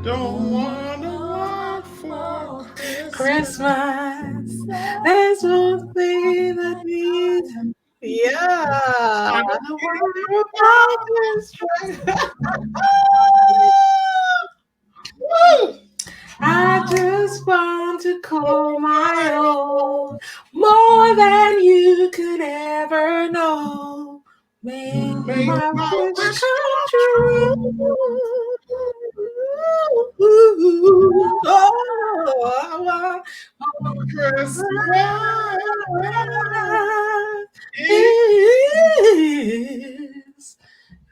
Don't wanna want for Christmas. There's one thing that needs. Yeah. The world about this. Woo! I just want to call my own more than you could ever know. Make Make my my wish wish come come true. Oh, I want true. Eve. is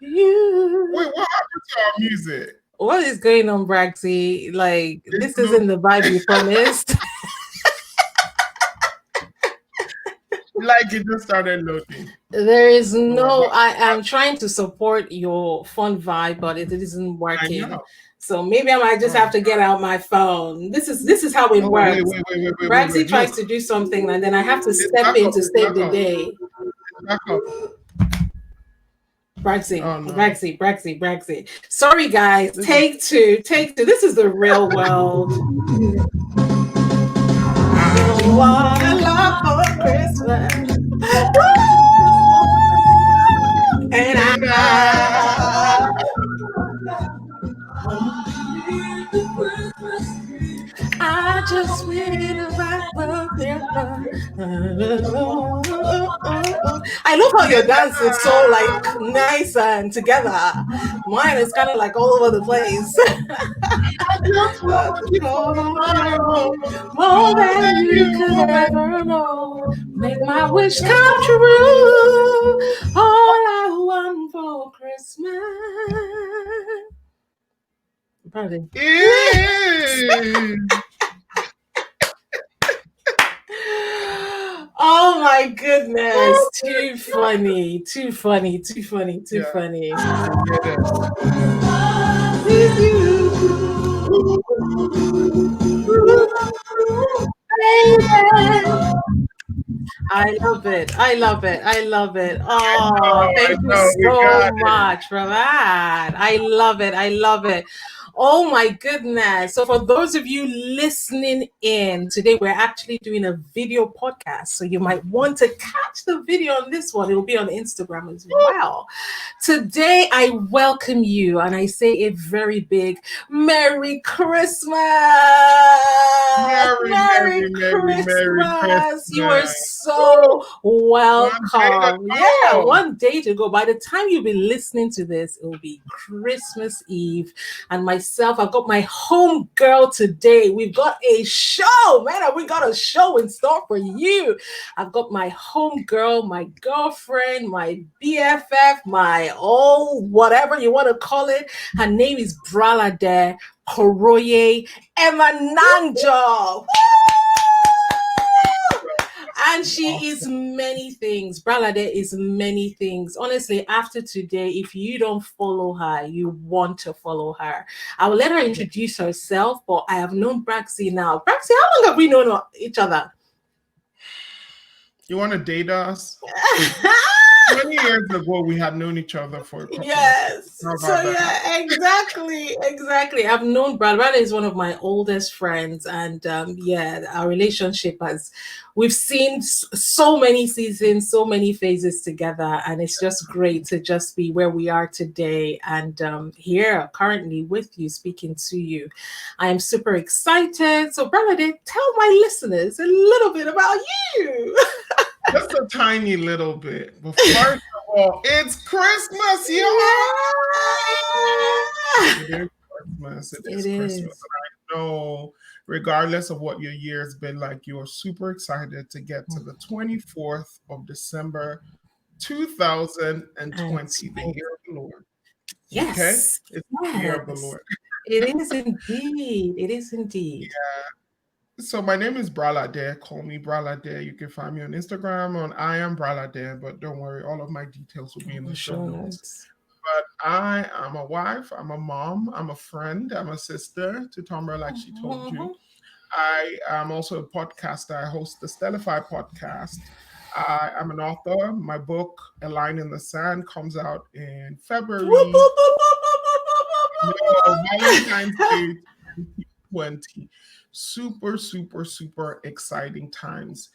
you. Wait, what happened to our music? What is going on, Braxy? Like, It's this no, isn't the vibe you promised. like it just started loading. There is Oh, no, I am trying to support your fun vibe, but it isn't I working. know. So maybe I might just Oh, have to get out my phone. This is how it oh, wait, works. wait, wait, wait, wait, wait, Braxy wait. tries Look, to do something and then I have to it's step back in up. to It's save back the up. day. It's back up. Braxy, Oh no. Braxy, Braxy, Braxy. Sorry guys, This is take two, take two. This is the real world. I Don't want a lot for Christmas. Woo! And and I I just made a right world there. I love how your dance is so like nice and together. Mine is kind of like all over the place. I just want you for my own More more than than you you could will ever ever know. know. Make my wish come true. All I want for Christmas. Pardon. Is Oh my goodness. Too funny. Too funny. Too funny. Too yeah, funny. it is. With you, baby. I love it. I love it. I love it. Oh, I thank you know, we so got it. much for that. I love it. I love it. Oh my goodness. So, for those of you listening in today, we're actually doing a video podcast. So, you might want to catch the video on this one. It'll be on Instagram as well. Today, I welcome you and I say a very big Merry Christmas. Merry, Merry merry, merry, merry Christmas. You are Christmas. so One day to welcome. Yeah, go. one day to go. By the time you'll be listening to this, it will be Christmas Eve. And myself, I've got my home girl today. We've got a show, man. We got a show in store for you. I've got my home girl, my girlfriend, my BFF, my whatever you want to call it. Her name is Bralade Koroye Emananjo. And she is Awesome. many things. Bralade is many things. Honestly, after today, if you don't follow her, you want to follow her. I will let her introduce herself, but I have known Braxy now. Braxy, how long have we known each other? You want to date us? 20 years ago, we had known each other for a couple of years. Yes. How So about that? yeah, exactly, exactly. I've known Brad. Brad is one of my oldest friends, and yeah, our relationship has. We've seen so many seasons, so many phases together, and it's just great to just be where we are today and here currently with you, speaking to you. I am super excited. So, Brad, tell my listeners a little bit about you. Just a tiny little bit. But first of all, it's Christmas, y'all. It Yeah. is Christmas. It is It Christmas. is. And I know, regardless of what your year's been like, you're super excited to get to the 24th of December, And 2020, the so, year of the Lord. Okay? yes, It's the year of the yes, Lord. it is indeed. It is indeed. So my name is Bralade. Call me Bralade. You can find me on Instagram on I am Bralade, but don't worry, all of my details will be in the show Show notes. notes. But I am a wife, I'm a mom, I'm a friend, I'm a sister to Tomra, like she told you. Mhm. I am also a podcaster. I host the Stellify podcast. I am an author. My book, A Line in the Sand, comes out in Whoop, February. whoop, whoop, No, Valentine's Day 2020. Super, super, super exciting times.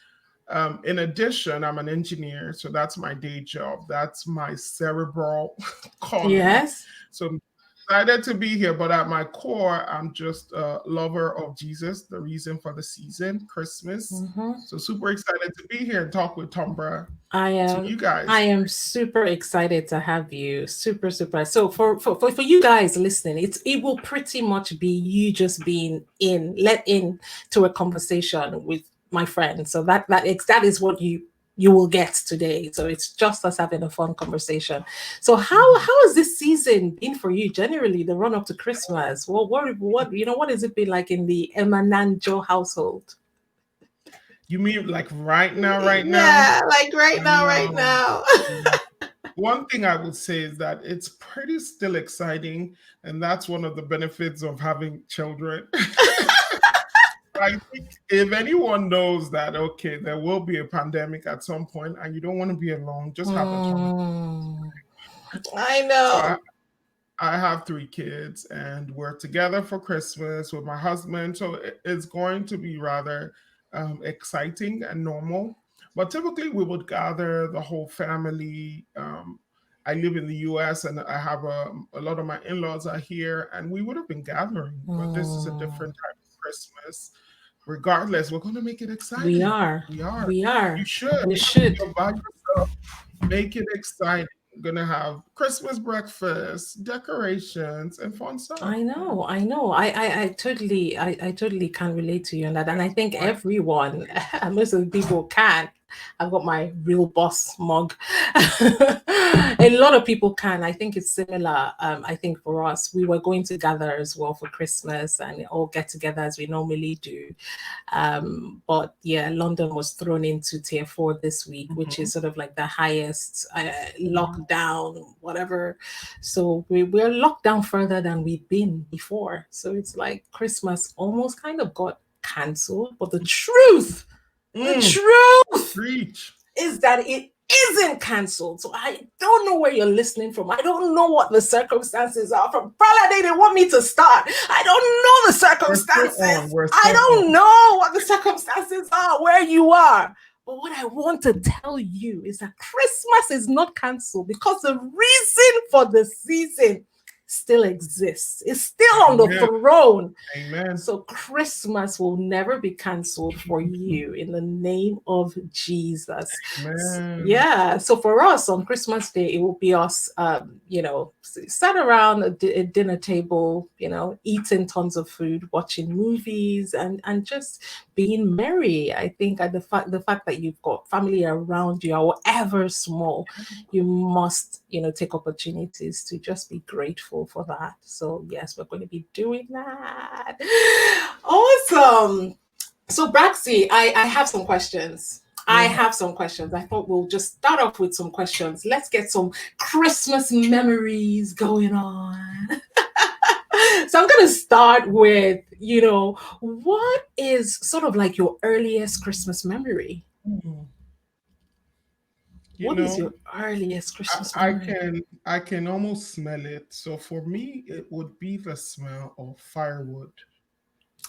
In addition, I'm an engineer, so that's my day job. That's my cerebral calling. Yes. So I'm excited to be here, but at my core, I'm just a lover of Jesus, the reason for the season, Christmas. Mhm. So super excited to be here and talk with Tombra I to am you I guys. am super excited to have you. Super, super. So for you guys listening, it will pretty much be you just being let in to a conversation with my friend. So that is what you will get today. So it's just us having a fun conversation. So Mhm. how has this season been for you generally, the run up to Christmas? Well, what has it been like in the Emananjo household? You mean like right now, right now? Yeah, like right now, right Um, now. One thing I would say is that it's pretty still exciting, and that's one of the benefits of having children. I think if anyone knows that, okay, there will be a pandemic at some point and you don't want to be alone, just have a Tom. Mm, I So know. I have three kids and we're together for Christmas with my husband. So it's going to be rather exciting and normal. But typically we would gather the whole family. I live in the US and I have a lot of my in laws are here and we would have been gathering. But this is a Mm, different type of Christmas. Regardless, we're going to make it we exciting. are. We are. We You are. should. We should. You're by yourself. Make it exciting. Gonna have Christmas breakfast, decorations, and fun stuff. I Yeah. know, I know. I totally can relate to you on that. And I think Why? everyone, most of the people can. I've got my real boss mug. A lot of people can. I think it's similar. I think for us, we were going to gather as well for Christmas and all get together as we normally do. But yeah, London was thrown into tier 4 this week, which is Mhm. sort of like the highest Mhm. lockdown, whatever. So we're locked down further than we've been before. So it's like Christmas almost kind of got cancelled. But the Mm. truth Preach. is that it isn't cancelled. So I don't know where you're listening from. I don't know what the circumstances are. From Prala, they want me to start. I don't know the We're still on. circumstances. We're I still don't on. know what the circumstances are where you are. But what I want to tell you is that Christmas is not cancelled because the reason for the season still exists. It's still on the Amen. throne. Amen. So Christmas will never be cancelled for you in the name of Jesus. Amen. Yeah. So for us on Christmas Day, it will be us, sat around a dinner table, eating tons of food, watching movies, and just being merry. I think the fact that you've got family around you, however small, you must, take opportunities to just be grateful for that. So yes, we're going to be doing that. Awesome. So Braxy, I have some questions. I Mhm. have some questions. I thought we'll just start off with some questions. Let's get some Christmas memories going on. So I'm going to start with, what is sort of like your earliest Christmas memory? Mhm. You What is know, your earliest I, Christmas I memory? can I can almost smell it. So for me, it would be the smell of firewood.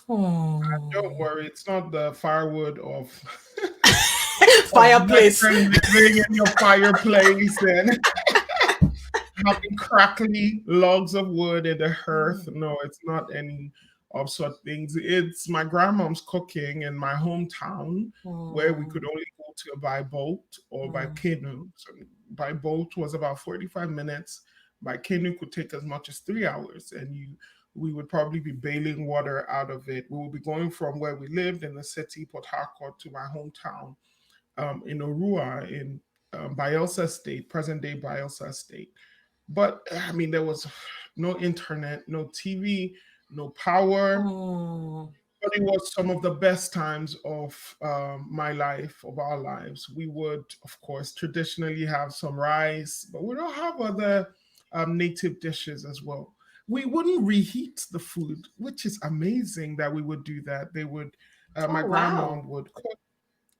Don't Oh, worry, it's not the firewood of of fireplace. Western living in your fireplace and having crackly logs of wood in the hearth. No, it's not any of such things. It's my grandmom's cooking in my hometown where we Mm, could only go to by boat or by mm, canoe. So by boat was about 45 minutes. By canoe could take as much as 3 hours. And we would probably be bailing water out of it. We would be going from where we lived in the city, Port Harcourt, to my hometown in Orua in Bielsa State, present day Bielsa State. But I mean, there was no internet, no TV, no power. mm. But it was some of the best times of my life, of our lives. We would, of course, traditionally have some rice, but we don't have other native dishes as well. We wouldn't reheat the food, which is amazing that we would do that. They would, Oh my grandma wow. would cook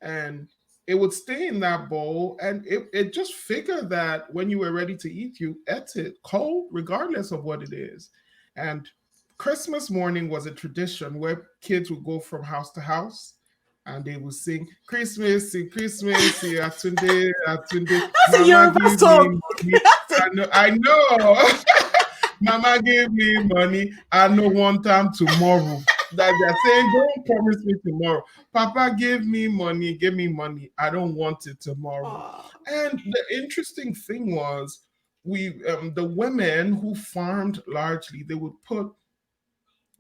and it would stay in that bowl and it just figured that when you were ready to eat you ate it cold regardless of what it is, And Christmas morning was a tradition where kids would go from house to house and they would sing Christmas, Christmas, Atunde, Atunde, That's a Mama Yoruba give me song. money. I know. Mama gave me money. I no want time tomorrow. That they're saying, don't promise me tomorrow. Papa gave me money, give me money. I don't want it tomorrow. Oh. And the interesting thing was, the women who farmed largely, they would put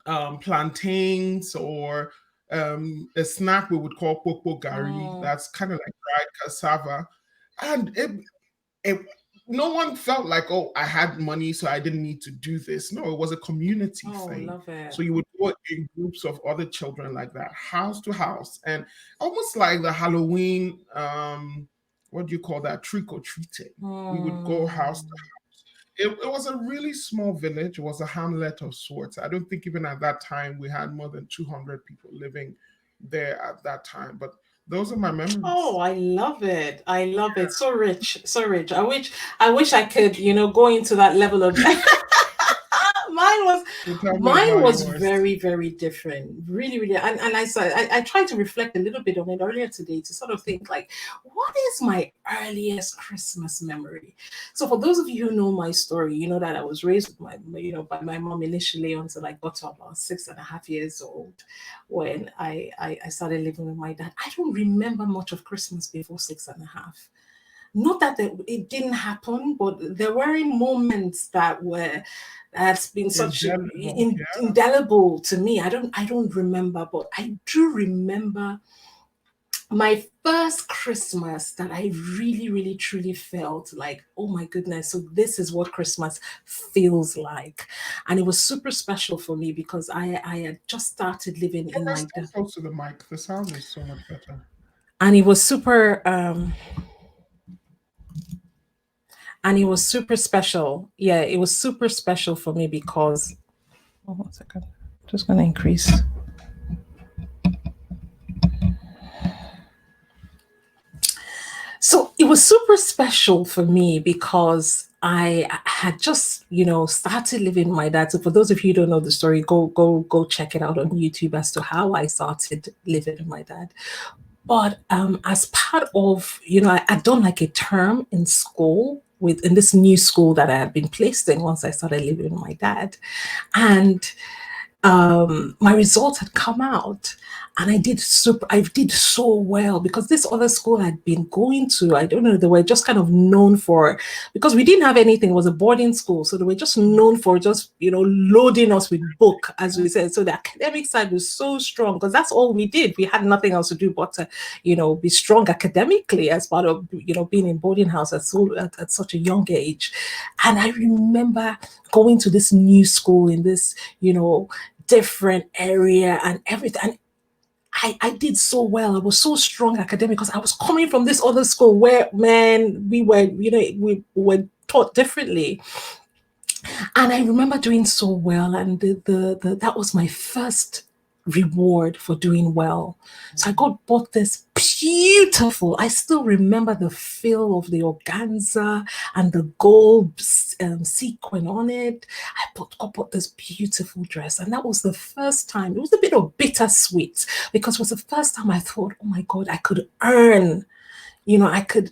plantains or a snack we would call popo gari. That's kind of like dried cassava, and it no one felt like, oh, I had money so I didn't need to do this. No, it was a community thing. Love it. So you would go in groups of other children like that, house to house, and almost like the Halloween what do you call that, trick or treating. We would go house to house. It was a really small village. It was a hamlet of sorts. I don't think even at that time we had more than 200 people living there at that time, but those are my memories. Oh, I love it. I love it. So rich, so rich. I wish I could, go into that level of mine was very, very different. Really, really. And I tried to reflect a little bit on it earlier today to sort of think like, what is my earliest Christmas memory? So for those of you who know my story, you know that I was raised with by my mom initially until I got to about 6.5 years old when I started living with my dad. I don't remember much of Christmas before 6.5. Not that it didn't happen, but there were moments that's been such indelible to me. I don't remember, but I do remember my first Christmas that I really, really, truly felt like, oh my goodness, so this is what Christmas feels like. And it was super special for me because I had just started living in my dad. Close to the mic. The sound is so much better. And it was super and it was super special. Yeah, it was super special for me because 1 second. Just gonna increase. So it was super special for me because I had just, started living with my dad. So for those of you who don't know the story, go check it out on YouTube as to how I started living with my dad. But as part of, I'd done like a term in school in this new school that I had been placed in once I started living with my dad. And my results had come out and I did so well because this other school I'd been going to, I don't know, they were just kind of known for, because we didn't have anything, it was a boarding school. So they were just known for just, loading us with book, as we said. So the academic side was so strong because that's all we did. We had nothing else to do but to, be strong academically as part of, being in boarding house at such a young age. And I remember going to this new school in this, different area and everything. And I did so well. I was so strong academic because I was coming from this other school where, man, we were taught differently. And I remember doing so well. And that was my first reward for doing well. So I got bought this beautiful, I still remember the feel of the organza and the gold sequin on it. I got this beautiful dress, and that was the first time. It was a bit of bittersweet because it was the first time I thought, oh my God, I could earn, I could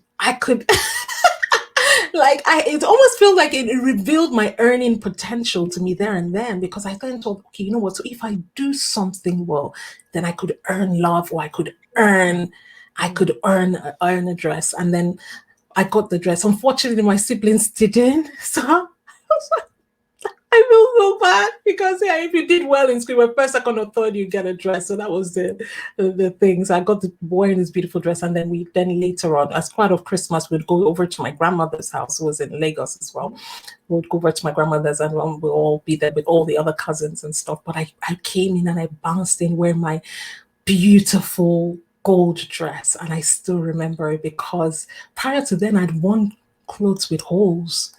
like it almost feels like it revealed my earning potential to me there and then, because I then thought, okay, you know what, so if I do something well, then I could earn love, or I could earn a dress. And then I got the dress. Unfortunately, my siblings didn't, so I feel so bad because if you did well in school, first, second, or third, you get a dress. So that was the thing. So I got to wearing this beautiful dress, and then later on, as part of Christmas, we'd go over to my grandmother's house, who was in Lagos as well. We'd go over to my grandmother's, and we'll all be there with all the other cousins and stuff. But I came in and I bounced in wearing my beautiful gold dress, and I still remember it because prior to then, I'd worn clothes with holes.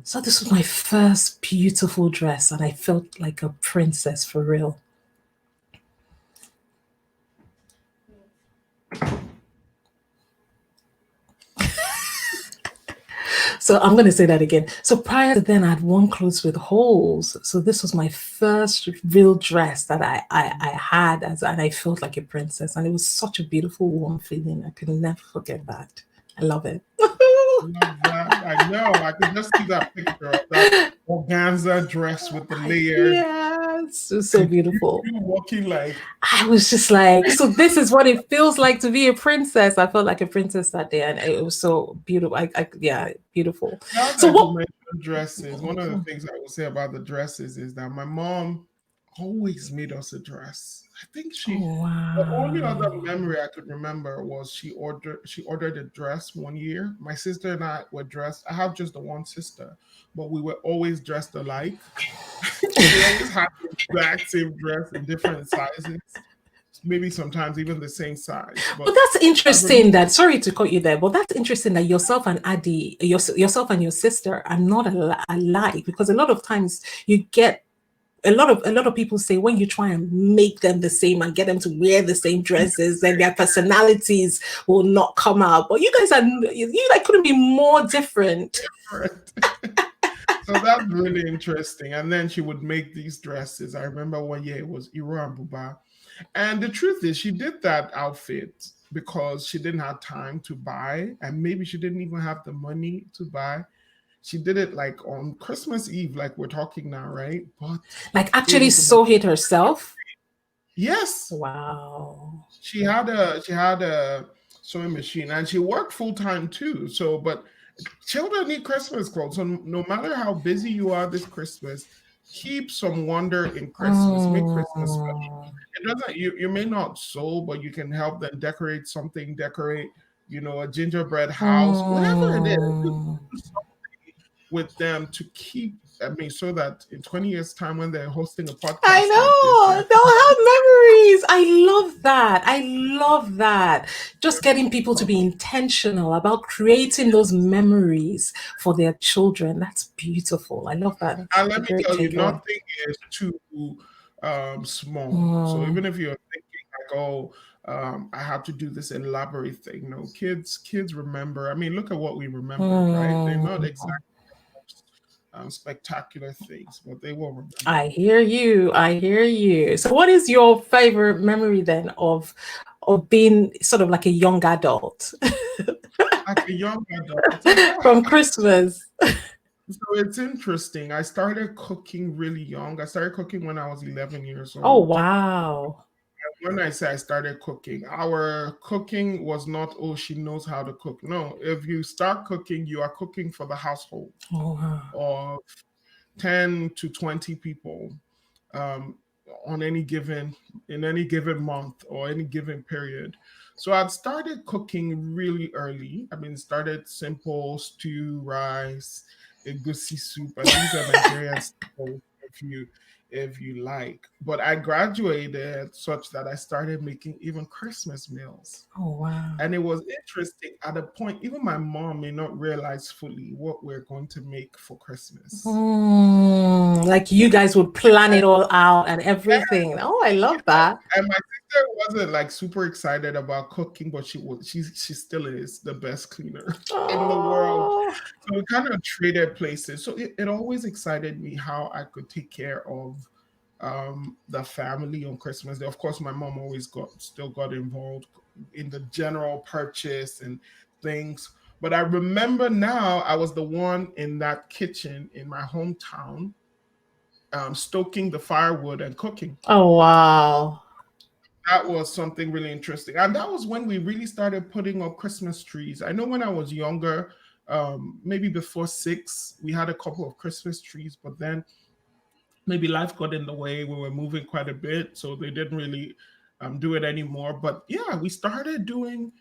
So this was my first beautiful dress, and I felt like a princess for real. So I'm going to say that again. So prior to then, I had worn clothes with holes. So this was my first real dress that I had, and I felt like a princess. And it was such a beautiful, warm feeling. I could never forget that. I love it. Love that. I know. I could just see that picture of that organza dress with the layers Yes, it was so and beautiful. you walking like I was just like, so this is what it feels like to be a princess. I felt like a princess that day, and it was so beautiful. Yeah, beautiful. now So that you what? mentioned dresses. One of the things I will say about the dresses is that my mom always made us a dress. I think Oh the only other wow. memory I could remember was she ordered a dress one year. My sister and I were dressed. I have just the one sister, but we were always dressed alike. So we always had the exact same dress in different sizes, maybe sometimes even the same size. But But that's I interesting. remember, That sorry to cut you there, but that's interesting that yourself and Addie, yourself and your sister are not alike, because a lot of times you get a lot of people say when you try and make them the same and get them to wear the same dresses, then their personalities will not come out. But you guys are you like couldn't be more different. correct. So that's really interesting. And then she would make these dresses. I remember one year it was Iro and Buba. And the truth is, she did that outfit because she didn't have time to buy, and maybe she didn't even have the money to buy. She did it like on Christmas Eve, like we're talking now, right? But Like it actually was the most, sew it herself. yes, Wow. she had a sewing machine, and she worked full time too. So, but children need Christmas clothes. So no matter how busy you are this Christmas, keep some wonder in Christmas. Make Christmas special. Mm, It doesn't. You may not sew, but you can help them decorate something. Decorate, a gingerbread house, whatever it is. Just mm. do something with them to keep. I mean, so that in 20 years' time, when they're hosting a I podcast like this, know. they're They'll have memories. I love that. I love that. Just getting people to be intentional about creating those memories for their children. That's beautiful. I love that. That's and a let me great tell you, takeaway. nothing is too small. So Mm, even if you're thinking like, oh, I have to do this elaborate thing. No, kids remember. I mean, look at what we remember, right? They're not mm. exactly spectacular things, but they will I remember. hear you. I hear you. So, what is your favorite memory then of being sort of like a young adult Like a young adult, I don't from have. Christmas? So it's interesting. I started cooking really young. I started cooking when I was 11 years Oh old. wow. When I say I started cooking, our cooking was not, oh, she knows how to cook. No, if you start cooking, you are cooking for the household Oh wow. of 10 to 20 people um, on in any given month or any given period. So I'd started cooking really early. I mean, started simple stew, rice, egusi soup, and these are Nigerian staples if you like. But I graduated such that I started making even Christmas meals. Oh wow. And it was interesting at a point, even my mom may not realize fully what we're going to make for Christmas. Like you guys would plan it all out and everything. Oh, I love that. And my sister wasn't like super excited about cooking, but she still is the best cleaner in the world. Oh. So we kind of traded places. So it always excited me how I could take care of the family on Christmas Day. Of course, my mom always still got involved in the general purchase and things. But I remember now I was the one in that kitchen in my hometown, stoking the firewood and cooking. Oh wow. That was something really interesting. And that was when we really started putting up Christmas trees. I know when I was younger, maybe before 6, we had a couple of Christmas trees, but then maybe life got in the way. We were moving quite a bit, so they didn't really do it anymore. But yeah, we started doing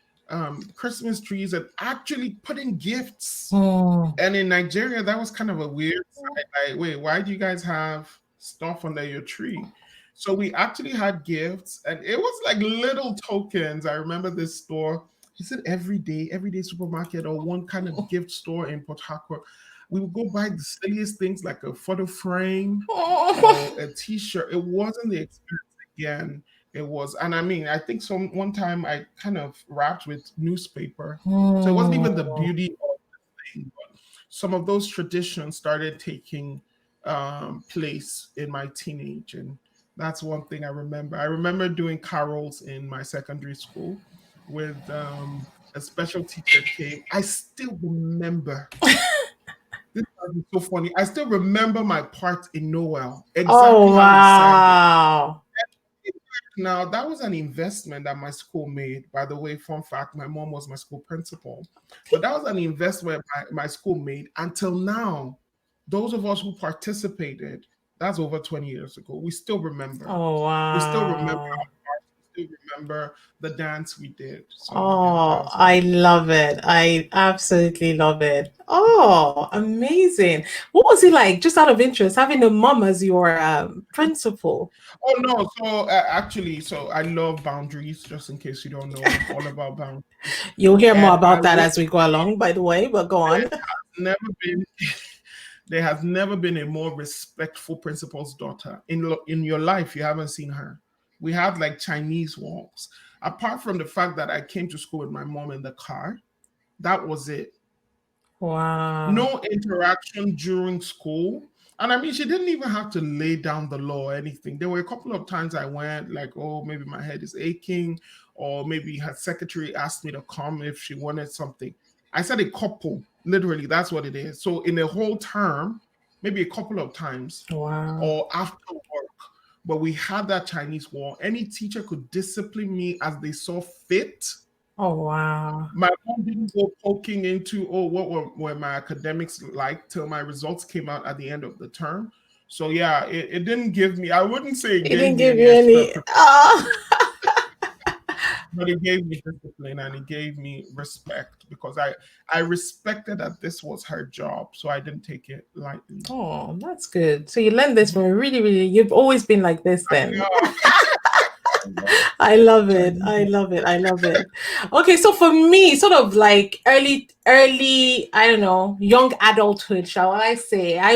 Christmas trees and actually putting gifts. Hmm. And in Nigeria, that was kind of a weird side. Like, wait, why do you guys have stuff under your tree? So we actually had gifts, and it was like little tokens. I remember this store. Is it everyday supermarket, or one kind of gift store in Port Harcourt? We would go buy the silliest things like a photo frame Oh. or a T-shirt. It wasn't the experience again. It was, and I mean, I think one time I kind of wrapped with newspaper, so it wasn't even the Hmm. beauty of the thing. some of those traditions started taking place in my teenage, and that's one thing I remember. I remember doing carols in my secondary school with a special teacher came. I still remember. This is so funny. I still remember my part in Noel, exactly Oh, how we sang it. wow. Now, that was an investment that my school made. By the way, fun fact, my mom was my school principal. But that was an investment my school made. Until now, those of us who participated, that's over 20 years ago, we still remember. Oh, We still remember wow. we still remember the dance we did. So yeah, that Oh, was I love it. I absolutely love it. Oh, amazing. What was it like, just out of interest, having a mom as your principal? Oh no, so actually, so I love boundaries, just in case you don't know, I'm all about boundaries. You'll hear more And I about that would as we go along, by the way, but go on. never been there has never been a more respectful principal's daughter in your life. You haven't seen her. We have like Chinese walls. Apart from the fact that I came to school with my mom in the car, that was it. Wow. No interaction during school. And I mean, she didn't even have to lay down the law or anything. There were a couple of times I went, like, oh, maybe my head is aching, or maybe her secretary asked me to come if she wanted something. I said a couple, literally, that's what it is. So in a whole term, maybe a couple of times, Wow. or after work. But we had that Chinese wall. Any teacher could discipline me as they saw fit. Oh, wow. My mom didn't go poking into, oh, were my academics like till my results came out at the end of the term. So yeah, it didn't give me, I wouldn't say it It gave didn't me give any you extra, any. Oh. but it gave me discipline and it gave me respect because I respected that this was her job. So I didn't take it lightly. Oh, that's good. So you learned this from really, really, you've always been like this I then. know. I love it. Chinese. I love it. I love it. Okay, so for me, sort of like early, I don't know, young adulthood, shall I say? I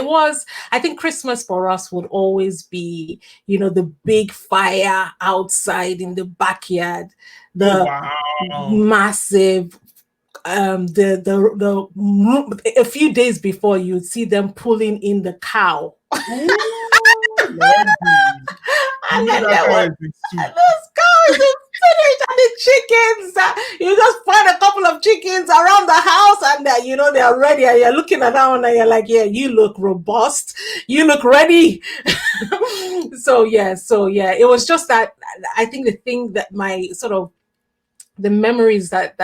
think Christmas for us would always be, the big fire outside in the backyard, Oh the wow. massive a few days before you'd see them pulling in the cow. Ooh, Lordy. You And know then that there guy was is in soup. those cows in spinach and the chickens. You just find a couple of chickens around the house and they're ready. And you're looking at that one and you're like, yeah, you look robust. You look ready. So yeah, it was just that. I think the thing that my sort of the memories that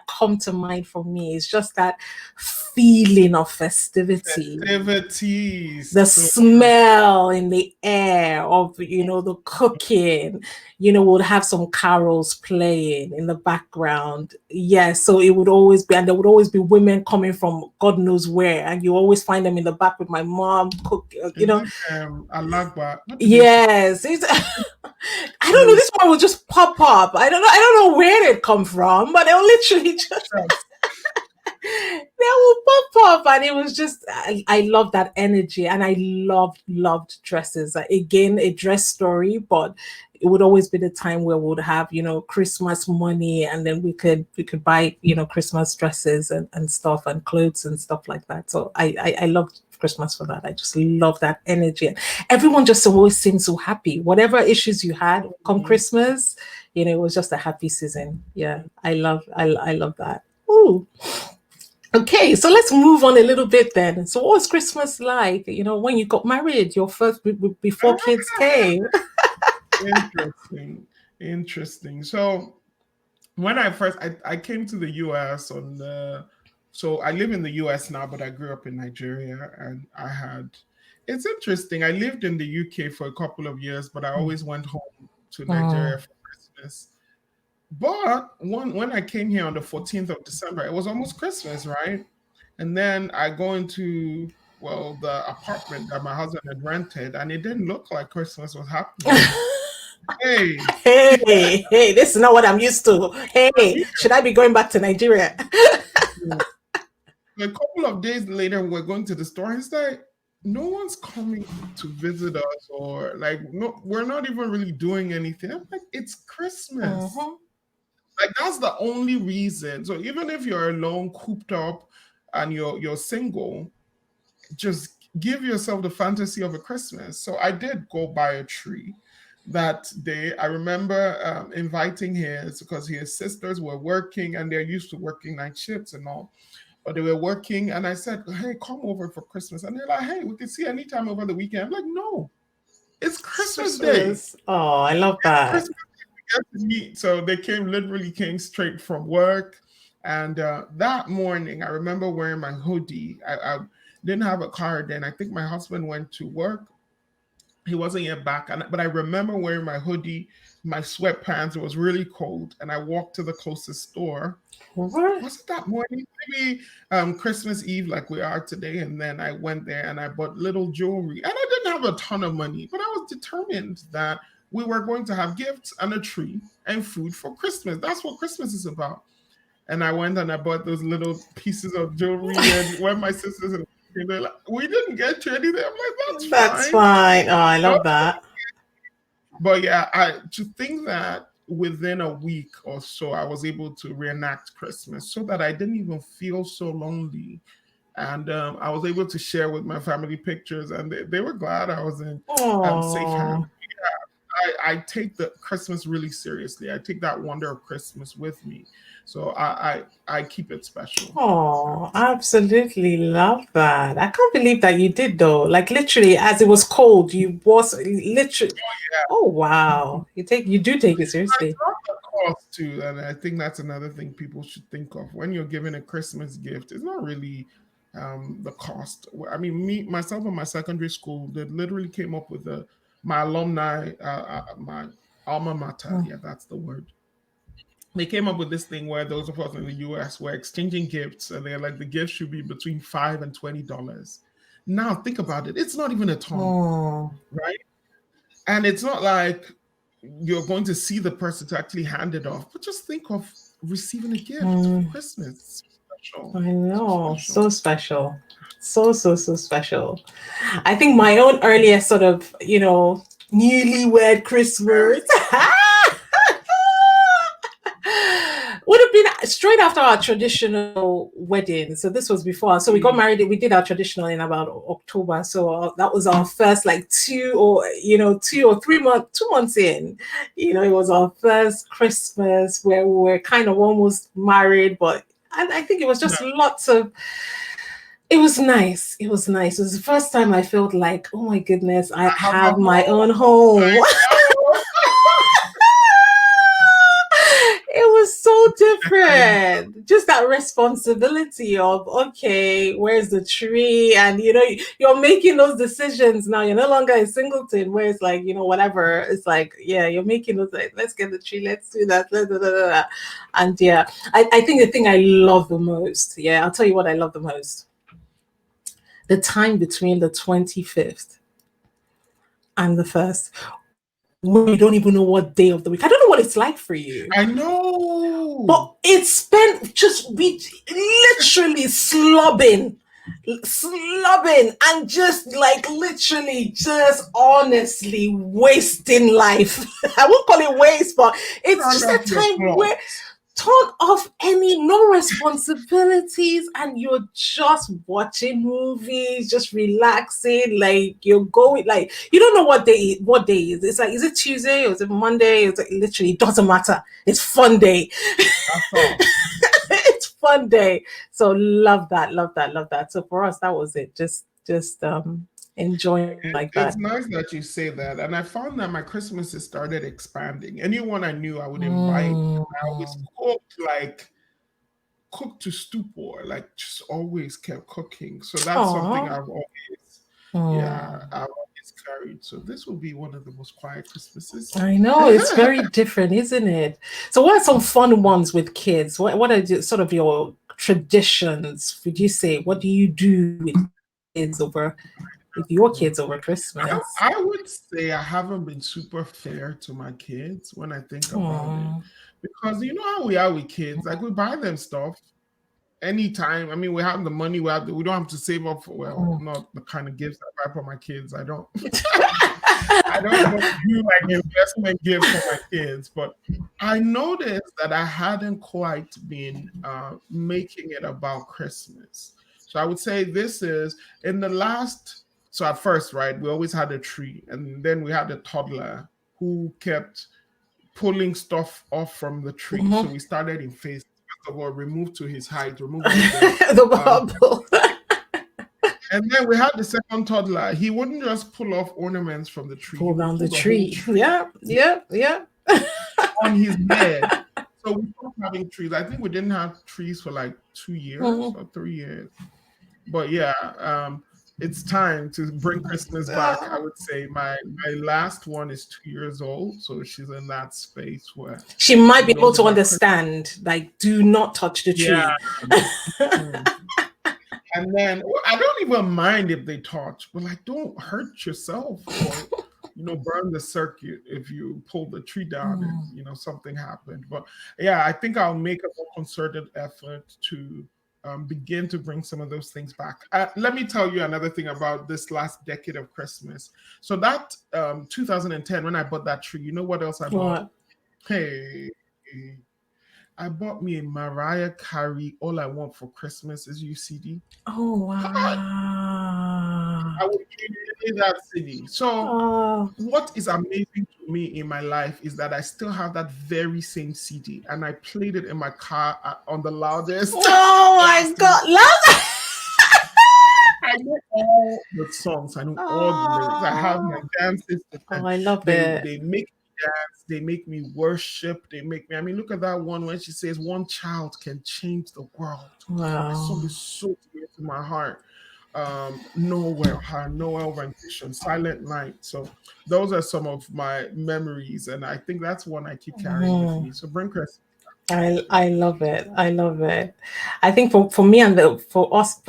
come to mind for me is just that feeling of festivity, Festivities. the So smell in the air of the cooking. We'll have some carols playing in the background. Yes, so it would always be, and there would always be women coming from God knows where, and you always find them in the back with my mom cook. is it Alagba? What do they say? Yes, I don't know. This one will just pop up. I don't know where it come from, but they'll literally just they will pop up, and it was just I love that energy, and I loved dresses. Again, a dress story, but it would always be the time where we would have Christmas money, and then we could buy Christmas dresses and stuff and clothes and stuff like that. So I loved Christmas for that. I just love that energy. And everyone just always seemed so happy. Whatever issues you had come Christmas, it was just a happy season. Yeah, I love that. Ooh. Okay, so let's move on a little bit then. So, what was Christmas like? When you got married, your first before kids came. Interesting. Interesting. So when I came to the US so I live in the US now, but I grew up in Nigeria and it's interesting. I lived in the UK for a couple of years, but I always went home to Nigeria Oh. for Christmas. But when I came here on the 14th of December, it was almost Christmas, right? And then I go into, well, the apartment that my husband had rented, and it didn't look like Christmas was happening. Hey, Hey, this is not what I'm used to. Hey, should I be going back to Nigeria? a couple of days later, we're going to the store, and it's like, no one's coming to visit us, or like, no, we're not even really doing anything. I'm like, it's Christmas. Mhm. Like, that's the only reason. So even if you're alone, cooped up, and you're single, just give yourself the fantasy of a Christmas. So I did go buy a tree that day. I remember inviting his, because his sisters were working and they're used to working night shifts and all, but they were working. And I said, hey, come over for Christmas. And they're like, hey, we can see anytime over the weekend. I'm like, no, it's Christmas Day. Christmas. Oh, I love that. Christmas get to meet. So they literally came straight from work. And that morning, I remember wearing my hoodie. I didn't have a car then. I think my husband went to work. He wasn't yet back. But I remember wearing my hoodie, my sweatpants. It was really cold. And I walked to the closest store. What? Was it that morning? Maybe Christmas Eve, like we are today. And then I went there and I bought little jewelry. And I didn't have a ton of money, but I was determined that we were going to have gifts and a tree and food for Christmas. That's what Christmas is about. And I went and I bought those little pieces of jewelry. And when my sisters and they're like, we didn't get you anything. I'm like, That's fine. fine. Oh, I love that. But yeah, I to think that within a week or so, I was able to reenact Christmas so that I didn't even feel so lonely. And I was able to share with my family pictures, and they were glad I was in safe hands. Oh, I take the Christmas really seriously. I take that wonder of Christmas with me. So I keep it special. oh, absolutely love that. I can't believe that you did though. Like literally, as it was cold, you was literally. Oh wow, you do take it I seriously. thought the cost too, and I think that's another thing people should think of when you're giving a Christmas gift. It's not really the cost. I mean, me myself and my secondary school, they literally came up with my alumni, my alma mater. Mm. Yeah, that's the word. They came up with this thing where those of us in the US were exchanging gifts, and they're like the gift should be between $5 and $20. Now think about it; it's not even a ton, Oh, right? And it's not like you're going to see the person to actually hand it off, but just think of receiving a gift for mm, Christmas. It's I special. So know. special. So special. So special. I think my own earliest sort of, newlywed Christmas would have been straight after our traditional wedding. So this was before. So we got married. We did our traditional in about October. So that was our first like 2 or 3 months, 2 months in. It was our first Christmas where we were kind of almost married, but I think it was No, just lots of. It was nice. It was nice. It was the first time I felt like, oh my goodness, I I have a have my home. own home. It was so I different. Just that responsibility of, okay, where's the tree? And you're making those decisions now. You're no longer a singleton where it's like, whatever. It's like, yeah, you're making those like, let's get the tree, let's do that. Blah, blah, blah, blah. And yeah, I think the thing I love the most, yeah, I'll tell you what I love the most. The time between the 25th and the first, when you don't even know what day of the week. I don't know what it's like for you. I know. But it's spent just literally slobbing and just like literally just honestly wasting life. I won't call it waste, but it's Turn just off a your time clock. where turn off no responsibilities, and you're just watching movies, just relaxing, like you're going, like you don't know what day is. It's like, is it Tuesday or is it Monday? It's like literally it doesn't matter. It's fun day. That's all. It's fun day. So love that, love that, love that. So for us, that was it. Just enjoying like It's that. nice that you say that. And I found that my Christmases started expanding. Anyone I knew, I would invite. Mm. I always cooked to stupor, like just always kept cooking. So that's something Aw. I've always, yeah, Mm. I've always carried. So this will be one of the most quiet Christmases. I know it's very different, isn't it? So, what are some fun ones with kids? What are sort of your traditions? Would you say? What do you do with your kids over Christmas? I would say I haven't been super fair to my kids when I think about it. Oh, Because you know how we are with kids. Like we buy them stuff anytime. I mean, we have the money, we don't have to save up for, well, not the kind of gifts I buy for my kids. I don't I don't do like investment gifts for my kids, but I noticed that I hadn't quite been making it about Christmas. So I would say this is in the last. So at first, right, we always had a tree, and then we had a toddler who kept pulling stuff off from the tree. So we started in phase. First of all, remove to his height, remove all The bubble. and then we had the second toddler. He wouldn't just pull off ornaments from the tree. He Pull would down pull the the whole tree. tree Yeah. on his bed. So we stopped having trees. I think we didn't have trees for like 2 years or 3 years. But yeah, it's time to bring Christmas back. I would say my last one is 2 years old, so she's in that space where She might be able knows to about understand, like, do not touch the tree. Yeah. And then I don't even mind if they touch, but like, don't hurt yourself or burn the circuit if you pull the tree down and something happened. But yeah, I think I'll make a more concerted effort to begin to bring some of those things back. Let me tell you another thing about this last decade of Christmas. So that 2010, when I bought that tree, you know what else I bought? What? Hey, I bought me a Mariah Carey All I Want for Christmas Is You CD. Oh, wow. I would play that CD. So what is amazing to me in my life is that I still have that very same CD, and I played it in my car on the loudest. Oh my God, love. I know all the songs. I know all the lyrics. I have my dances. Oh, I love They it. make me dance. They make me worship. They make me. I mean, look at that one when she says, "One child can change the world." Wow. That song is so dear to my heart. Noel rendition, Silent Night. So those are some of my memories, and I think that's one I keep carrying with me. So bring Chris. I love it. I love it. I think for me and for us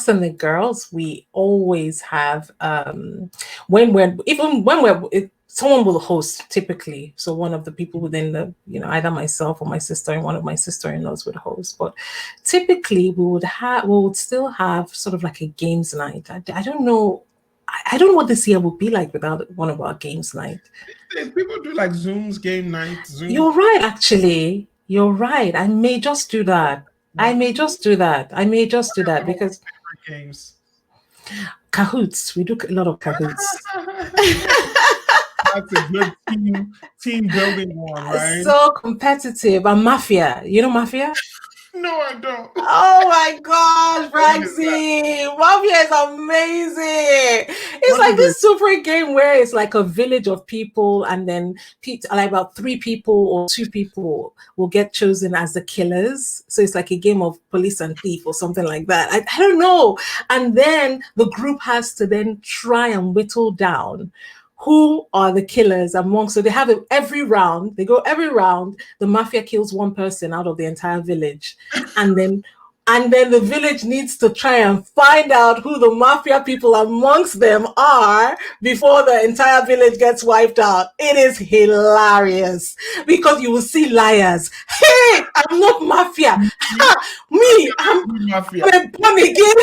and the girls, we always have when someone will host typically. So one of the people within the, either myself or my sister and one of my sister-in-laws would host. But typically we would still have sort of like a games night. I don't know. I don't know what this year would be like without one of our games night. People do like Zoom's game night. Zoom. You're right, actually. You're right. I may just do that. I may just do that because games. Cahoots. We do a lot of Cahoots. That's a good team building one, right? So competitive. And Mafia. You know Mafia? No, I don't. Oh my gosh, Braxy! Mafia is amazing. It's like this super game where it's like a village of people, and then like about 3 people or 2 people will get chosen as the killers. So it's like a game of police and thief or something like that. I don't know. And then the group has to then try and whittle down who are the killers among. So they have every round, the mafia kills one person out of the entire village. And then the village needs to try and find out who the mafia people amongst them are before the entire village gets wiped out. It is hilarious because you will see liars. Hey, I'm not mafia. Me, I'm mafia. born again.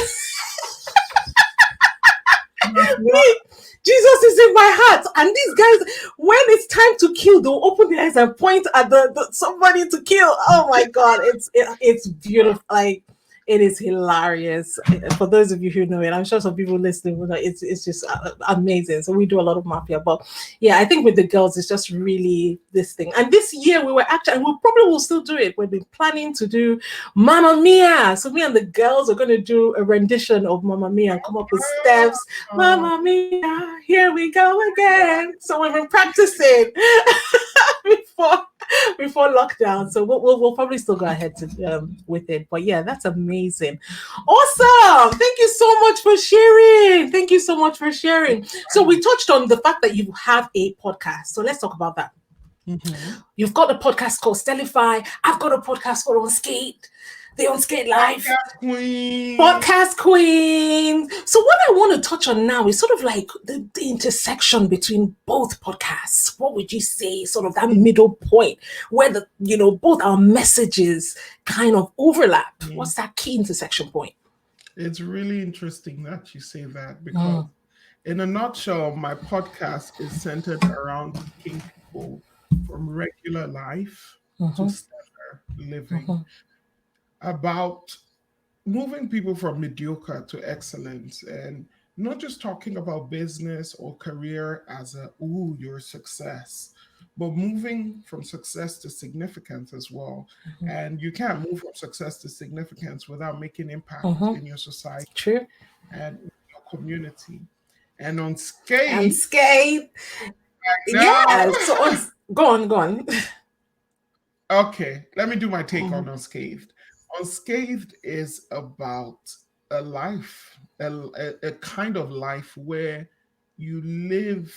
Me, Jesus is in my heart. And these guys, when it's time to kill, they'll open their eyes and point at the somebody to kill. Oh my God, it's beautiful. Like, it is hilarious. For those of you who know it, I'm sure some people listening will know it's just amazing. So we do a lot of mafia, but yeah, I think with the girls, it's just really this thing. And this year we were actually, and we probably will still do it. We've been planning to do Mamma Mia. So me and the girls are going to do a rendition of Mamma Mia and come up with steps. Mamma Mia, here we go again. So we've been practicing before lockdown, so we'll probably still go ahead to with it. But yeah, that's amazing. Awesome. Thank you so much for sharing. So we touched on the fact that you have a podcast, so let's talk about that. You've got a podcast called Stellify. I've got a podcast called Unscathed. The Unscathed Life. Podcast Queen. So what I want to touch on now is sort of like the intersection between both podcasts. What would you say, sort of that middle point where both our messages kind of overlap? What's that key intersection point? It's really interesting that you say that because in a nutshell, my podcast is centered around taking people from regular life to stellar living. About moving people from mediocre to excellence, and not just talking about business or career as a, ooh, you're a success, but moving from success to significance as well. Mhm. And you can't move from success to significance without making impact Mhm. in your society True. and in your community. And unscathed, Unscathed. now, Yeah. So go on. okay, let me do my take on Mhm. Unscathed. Unscathed is about a life, a kind of life where you live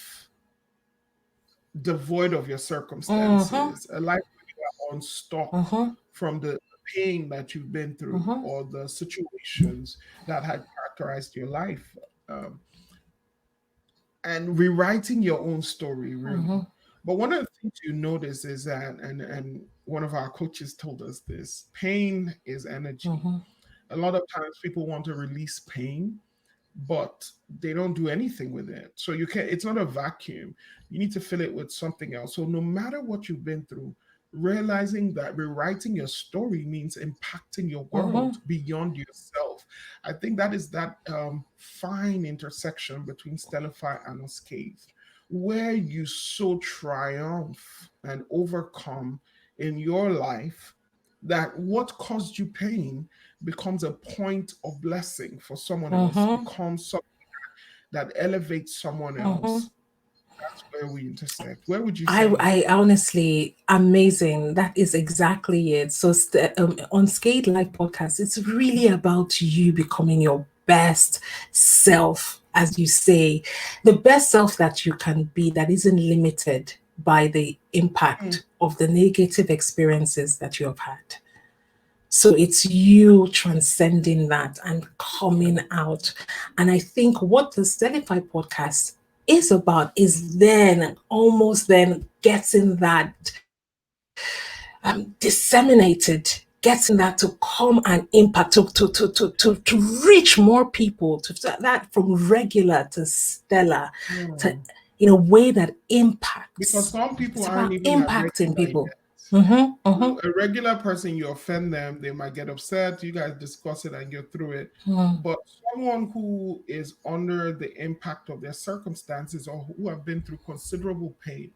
devoid of your Mhm. circumstances, a life where you are unstuck Mhm. from the pain that you've been through Mhm. or the situations that had characterized your life. Um, and rewriting your own story, really. Mhm. But one of the things you notice is that, and one of our coaches told us this, pain is energy. Mhm. A lot of times people want to release pain, but they don't do anything with it. So you can, it's not a vacuum. You need to fill it with something else. So no matter what you've been through, realizing that rewriting your story means impacting your world Mhm. beyond yourself. I think that is that fine intersection between Stellify and Unscathed, where you so triumph and overcome in your life that what caused you pain becomes a point of blessing for someone else, Mhm. becomes something that elevates someone Mhm. else. That's where we intersect. Where would you I, say? I honestly, amazing. That is exactly it. So, on Skate Life podcast, it's really about you becoming your best self, as you say, the best self that you can be, that isn't limited by the Mm, impact of the negative experiences that you have had. So it's you transcending that and coming out. And I think what the Stellify podcast is about is then almost then getting that disseminated, getting that to come and impact, to reach more people, to that from regular to stellar, to mm. in a way that Because impacts. some people It's aren't about even at impacting regular people. yet. Mm-hmm, mm-hmm, A regular person, you offend them, they might get upset. You guys discuss it and get through it. But someone who is under the impact of their circumstances or who have been through considerable pain,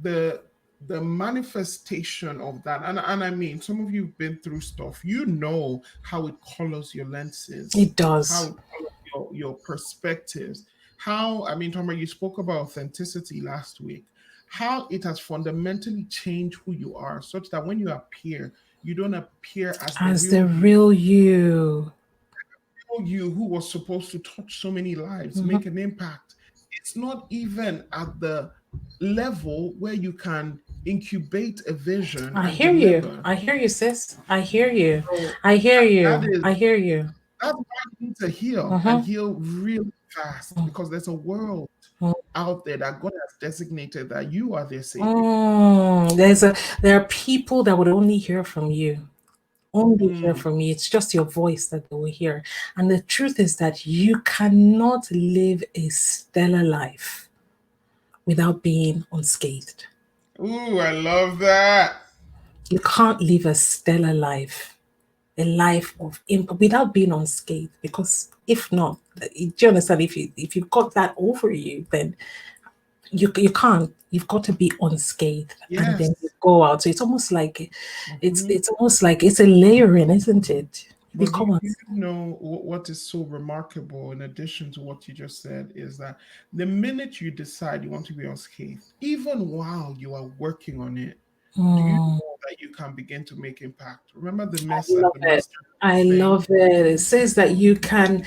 the the manifestation of that, and I mean, some of you have been through stuff, you know how it colors your lenses, it how does. it colors your perspectives, how, I mean, Tomer, you spoke about authenticity last week, how it has fundamentally changed who you are, such that when you appear, you don't appear as the As the real you. real you. You who was supposed to touch so many lives, Mhm. make an impact. It's not even at the level where you can incubate a vision I and hear you. deliver. I hear you, sis. I hear you. So I hear that you. is I hear you. that's why you need to heal and Mhm. heal really fast, because there's a world Mhm. out there that God has designated that you are their savior. There are people that would only hear from you. Only hear Mm. from you. It's just your voice that they will hear. And the truth is that you cannot live a stellar life without being unscathed. Ooh, I love that. You can't live a stellar life, a life of without being unscathed, because if not, do you understand, if you've got that over you, then you can't, you've got to be unscathed and then you Yes. go out. So it's almost like Mhm. it's almost like it's a layering, isn't it? You But become you know what is so remarkable, in addition to what you just said, is that the minute you decide you want to be unscathed, even while you are working on it, do you know that you can begin to make impact? Remember the mess that love the it. master I was saying? love it. It says that you can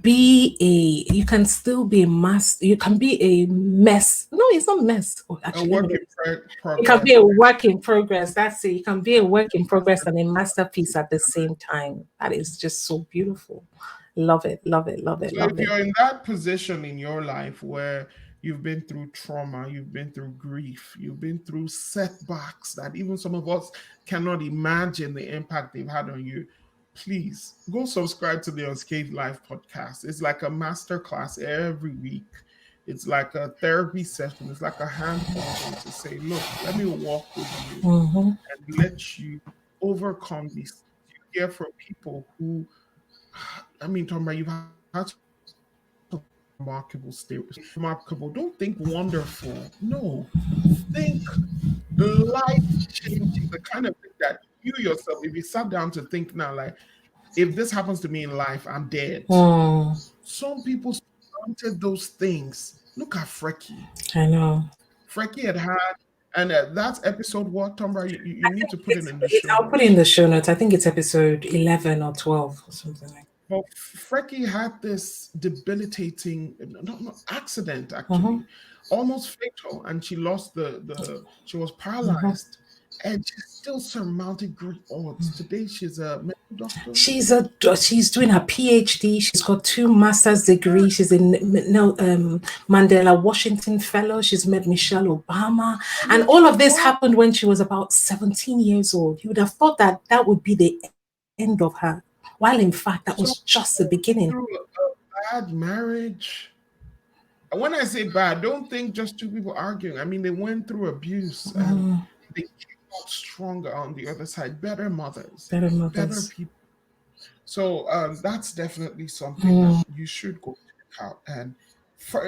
be a, you can still be a master. You can be a mess. No, it's not mess. Oh, A actually, let me work know. in You can be progress. a work in progress. That's it. You can be a work in progress and a masterpiece at the same time. That is just so beautiful. Love it. Love it. Love it. So if Love it. you're in that position in your life where you've been through trauma, you've been through grief, you've been through setbacks that even some of us cannot imagine the impact they've had on you, please go subscribe to the Unscathed Life podcast. It's like a master class every week. It's like a therapy session. It's like a hand holding to say, look, let me walk with you Hmm. and let you overcome these things hear from people who, I mean, Tom, you've had some remarkable stories. Remarkable. Don't think wonderful. No, think life changing. The kind of thing that you yourself, if you sat down to think now, like, if this happens to me in life, I'm dead. Mm, Some people wanted those things. Look at Frecky. I know. Frecky had, and that's episode what, Tombra? You need to put it in the It's, show I'll put it in notes. the show notes. I think it's episode 11 or 12 or something like that. Well, Frecky had this debilitating, not accident Mm-hmm, actually, almost fatal, and she lost she was mm-hmm. paralyzed, and she still surmounted great odds. Today, she's a medical doctor. She's doing her PhD. She's got 2 master's degrees. She's in no Mandela Washington Fellow. She's met Michelle Obama, and all of this happened when she was about 17 years old. You would have thought that that would be the end of her, while in fact that was just the beginning. Through a bad marriage. And when I say bad, don't think just two people arguing. I mean, they went through abuse and they came out stronger on the other side. Better mothers, Better better mothers. people. So that's definitely something that you should go check out. And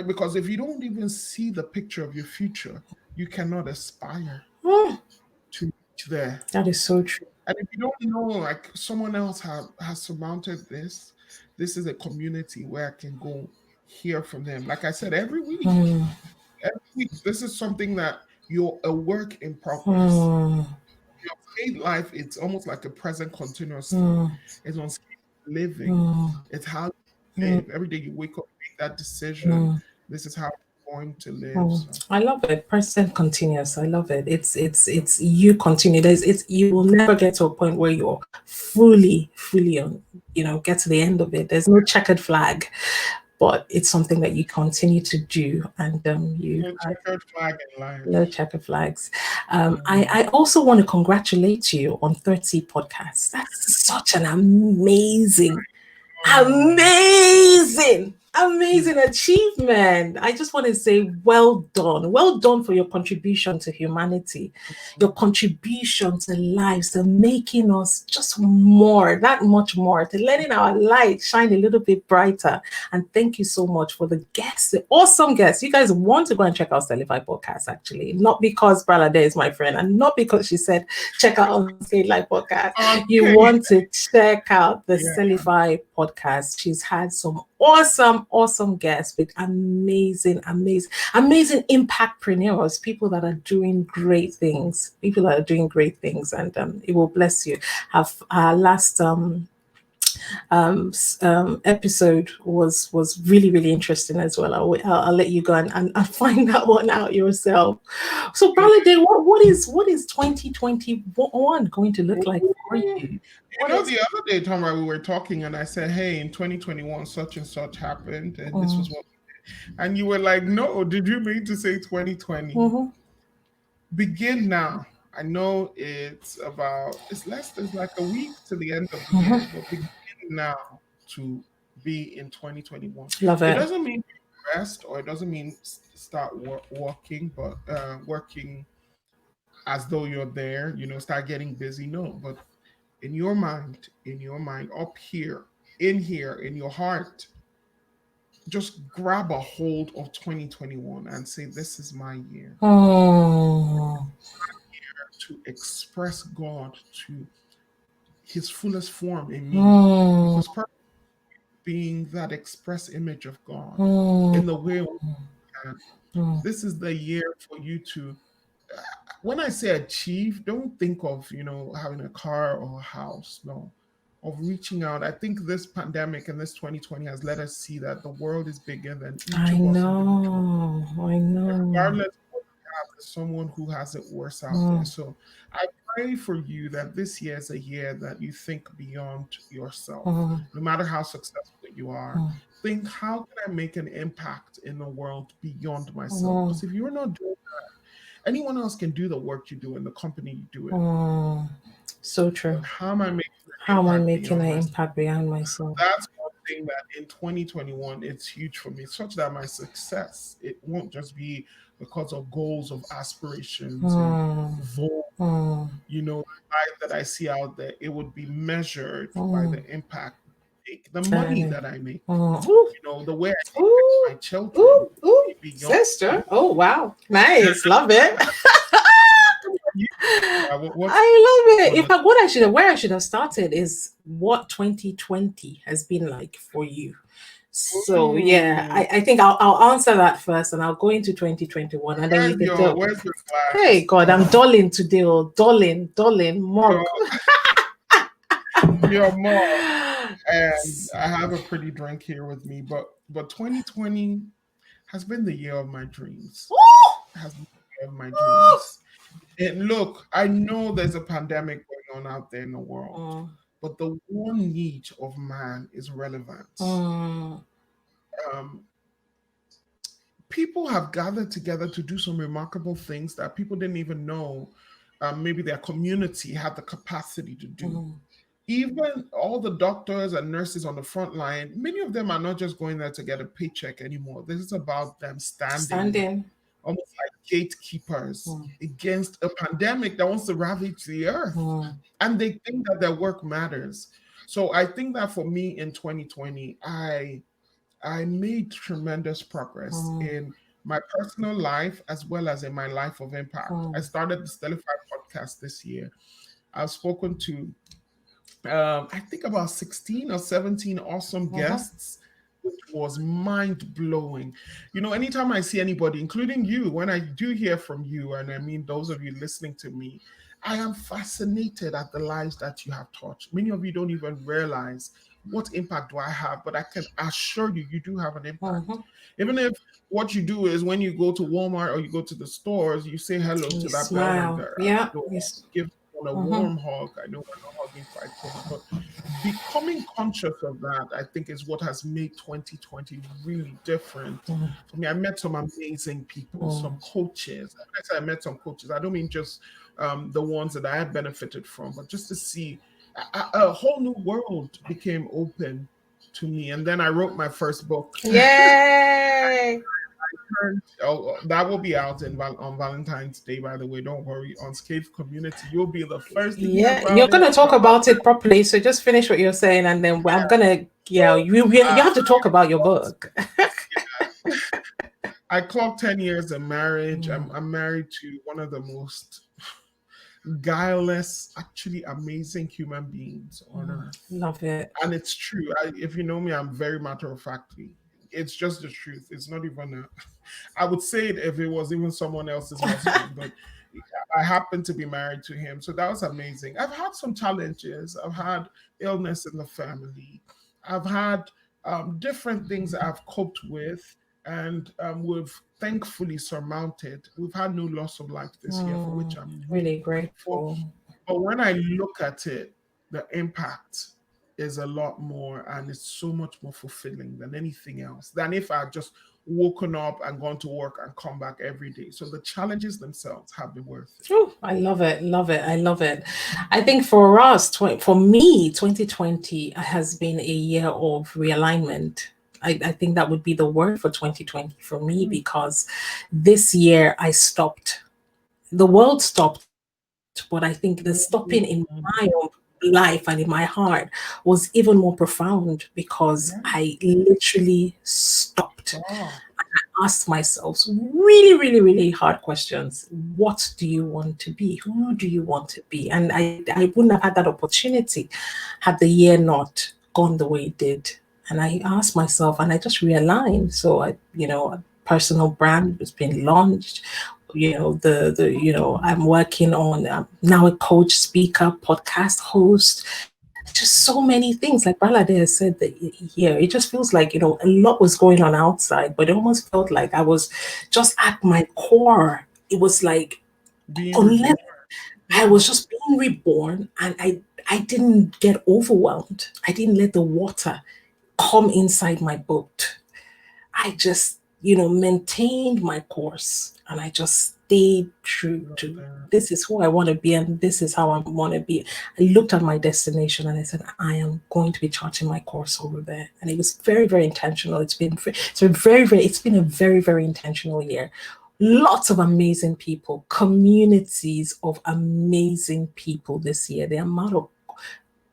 because if you don't even see the picture of your future, you cannot aspire to reach there. That is so true. And if you don't know, like someone else has surmounted this is a community where I can go hear from them. Like I said, every week, this is something that you're a work in progress. Your paid life, it's almost like a present continuously. It's on living. It's how you live. Every day you wake up, make that decision. This is how I'm going to live. So. I love it. Present continuous. I love it. It's you continue. It's you will never get to a point where you're fully on, get to the end of it. There's no checkered flag, but it's something that you continue to do, and No checkered flag in life. no checkered flags. I also want to congratulate you on 30 podcasts. That's such an amazing achievement. I just want to say well done for your contribution to humanity, your contribution to lives, to making us just that much more, to letting our light shine a little bit brighter. And thank you so much for the guests, the awesome guests. You guys want to go and check out Stellify podcast, actually, not because Bralade is my friend and not because she said check out Unscathed Life podcast. Okay. You want to check out the Stellify podcast. She's had some awesome guests with amazing impactpreneurs, people that are doing great things, and it will bless you. Our last episode was really interesting as well. I'll let you go and find that one out yourself. So Bralade, what is 2021 going to look like for you? The other day, Tom, we were talking, and I said, "Hey, in 2021, such and such happened, and this was what." And you were like, "No, did you mean to say 2020?" Begin now. I know it's like a week to the end of the year, but begin now to be in 2021. Love it. It doesn't mean rest, or it doesn't mean start working, but working as though you're there. Start getting busy. No, but in your mind, up here, in your heart, just grab a hold of 2021 and say, this is my year. To express God to his fullest form in me. Because being that express image of God in the way this is the year for you to, when I say achieve, don't think of, having a car or a house. No, of reaching out. I think this pandemic and this 2020 has let us see that the world is bigger than each of us individually. I know. Regardless of what we have, there's someone who has it worse out there. So I pray for you that this year is a year that you think beyond yourself. No matter how successful you are, think, how can I make an impact in the world beyond myself? Because if you're not doing that, anyone else can do the work you do in the company you do it. So true. But how am I making an impact beyond myself? That's one thing that in 2021 it's huge for me, such that my success, it won't just be because of goals, of aspirations, and vogue You know, the life that I see out there, it would be measured by mm, the impact I make, the money mm, that I make, ooh, you know, the way I impact ooh, my children, ooh, ooh, beyond. sister. Oh, wow. Nice. Love it. You, what's I love it. on In the fact, where I should have started is what 2020 has been like for you. So yeah, Ooh, I think I'll answer that first, and I'll go into 2021, and then we can go. where's your Hey glass? God, I'm dulling today. Oh, dulling, Your mug. your mom, and I have a pretty drink here with me, but 2020 has been the year of my dreams. Has been the year of my dreams. And look, I know there's a pandemic going on out there in the world, Mm, but the one need of man is relevance. mm, Um, People have gathered together to do some remarkable things that people didn't even know maybe their community had the capacity to do. mm. Even all the doctors and nurses on the front line, many of them are not just going there to get a paycheck anymore. This is about them standing Standing. almost like gatekeepers Mm, against a pandemic that wants to ravage the earth. mm, And they think that their work matters. So I think that for me in 2020, I made tremendous progress mm, in my personal life as well as in my life of impact. I mm. started the Stellify podcast this year. I've spoken to I think about 16 or 17 awesome Uh-huh. guests, which was mind blowing. You know, anytime I see anybody, including you, when I do hear from you, and I mean those of you listening to me, I am fascinated at the lives that you have touched. Many of you don't even realize what impact do I have, but I can assure you, you do have an impact. Uh-huh. Even if what you do is when you go to Walmart or you go to the stores, you say hello You to that bell smile. ringer at Yeah. the door, Yes. give someone a Uh-huh. warm hug. I know we're not hugging quite close, but becoming conscious of that, I think, is what has made 2020 really different Mm, for me. I met some amazing people, some mm, coaches. When I say I met some coaches, I don't mean just the ones that I had benefited from, but just to see a whole new world became open to me. And then I wrote my first book. yay! Oh, that will be out on Valentine's Day, by the way. Don't worry. Unscathed Community, you'll be the first to hear Yeah, you're about it. gonna talk about it properly. So just finish what you're saying, and then I'm gonna. Yeah, you Uh, have to talk about your book. I clocked 10 years in marriage. Mm, I'm married to one of the most guileless, actually amazing human beings on earth. love it. And it's true. If you know me, I'm very matter of factly. It's just the truth. It's not even a, I would say it if it was even someone else's husband, but I happen to be married to him. So that was amazing. I've had some challenges. I've had illness in the family. I've had different things that I've coped with, and we've thankfully surmounted. We've had no loss of life this year, for which I'm really Really grateful. grateful. But when I look at it, the impact is a lot more, and it's so much more fulfilling than anything else, than if I just woken up and gone to work and come back every day. So the challenges themselves have been worth it. Oh, I love it, love it, I love it. I think for us, for me, 2020 has been a year of realignment. I think that would be the word for 2020 for me, Mm, because this year I stopped. The world stopped, but I think the stopping in mm, my own life and in my heart was even more profound, because yeah. I literally stopped, Oh, asked myself really, really, really hard questions. What do you want to be? Who do you want to be? And I wouldn't have had that opportunity had the year not gone the way it did. And I asked myself, and I just realigned. So a personal brand has been launched. I'm working on, now a coach, speaker, podcast host, just so many things. Like Balade has said that here, it just feels like, a lot was going on outside, but it almost felt like I was just at my core. It was like, being unless reborn. I Yeah. was just being reborn, and I didn't get overwhelmed. I didn't let the water come inside my boat. I just, maintained my course, and I just stayed true Love to, that. this is who I want to be and this is how I want to be. I looked at my destination and I said, I am going to be charting my course over there. And it was very, very intentional. It's been a very, very intentional year. lots of amazing people, communities of amazing people this year. The amount of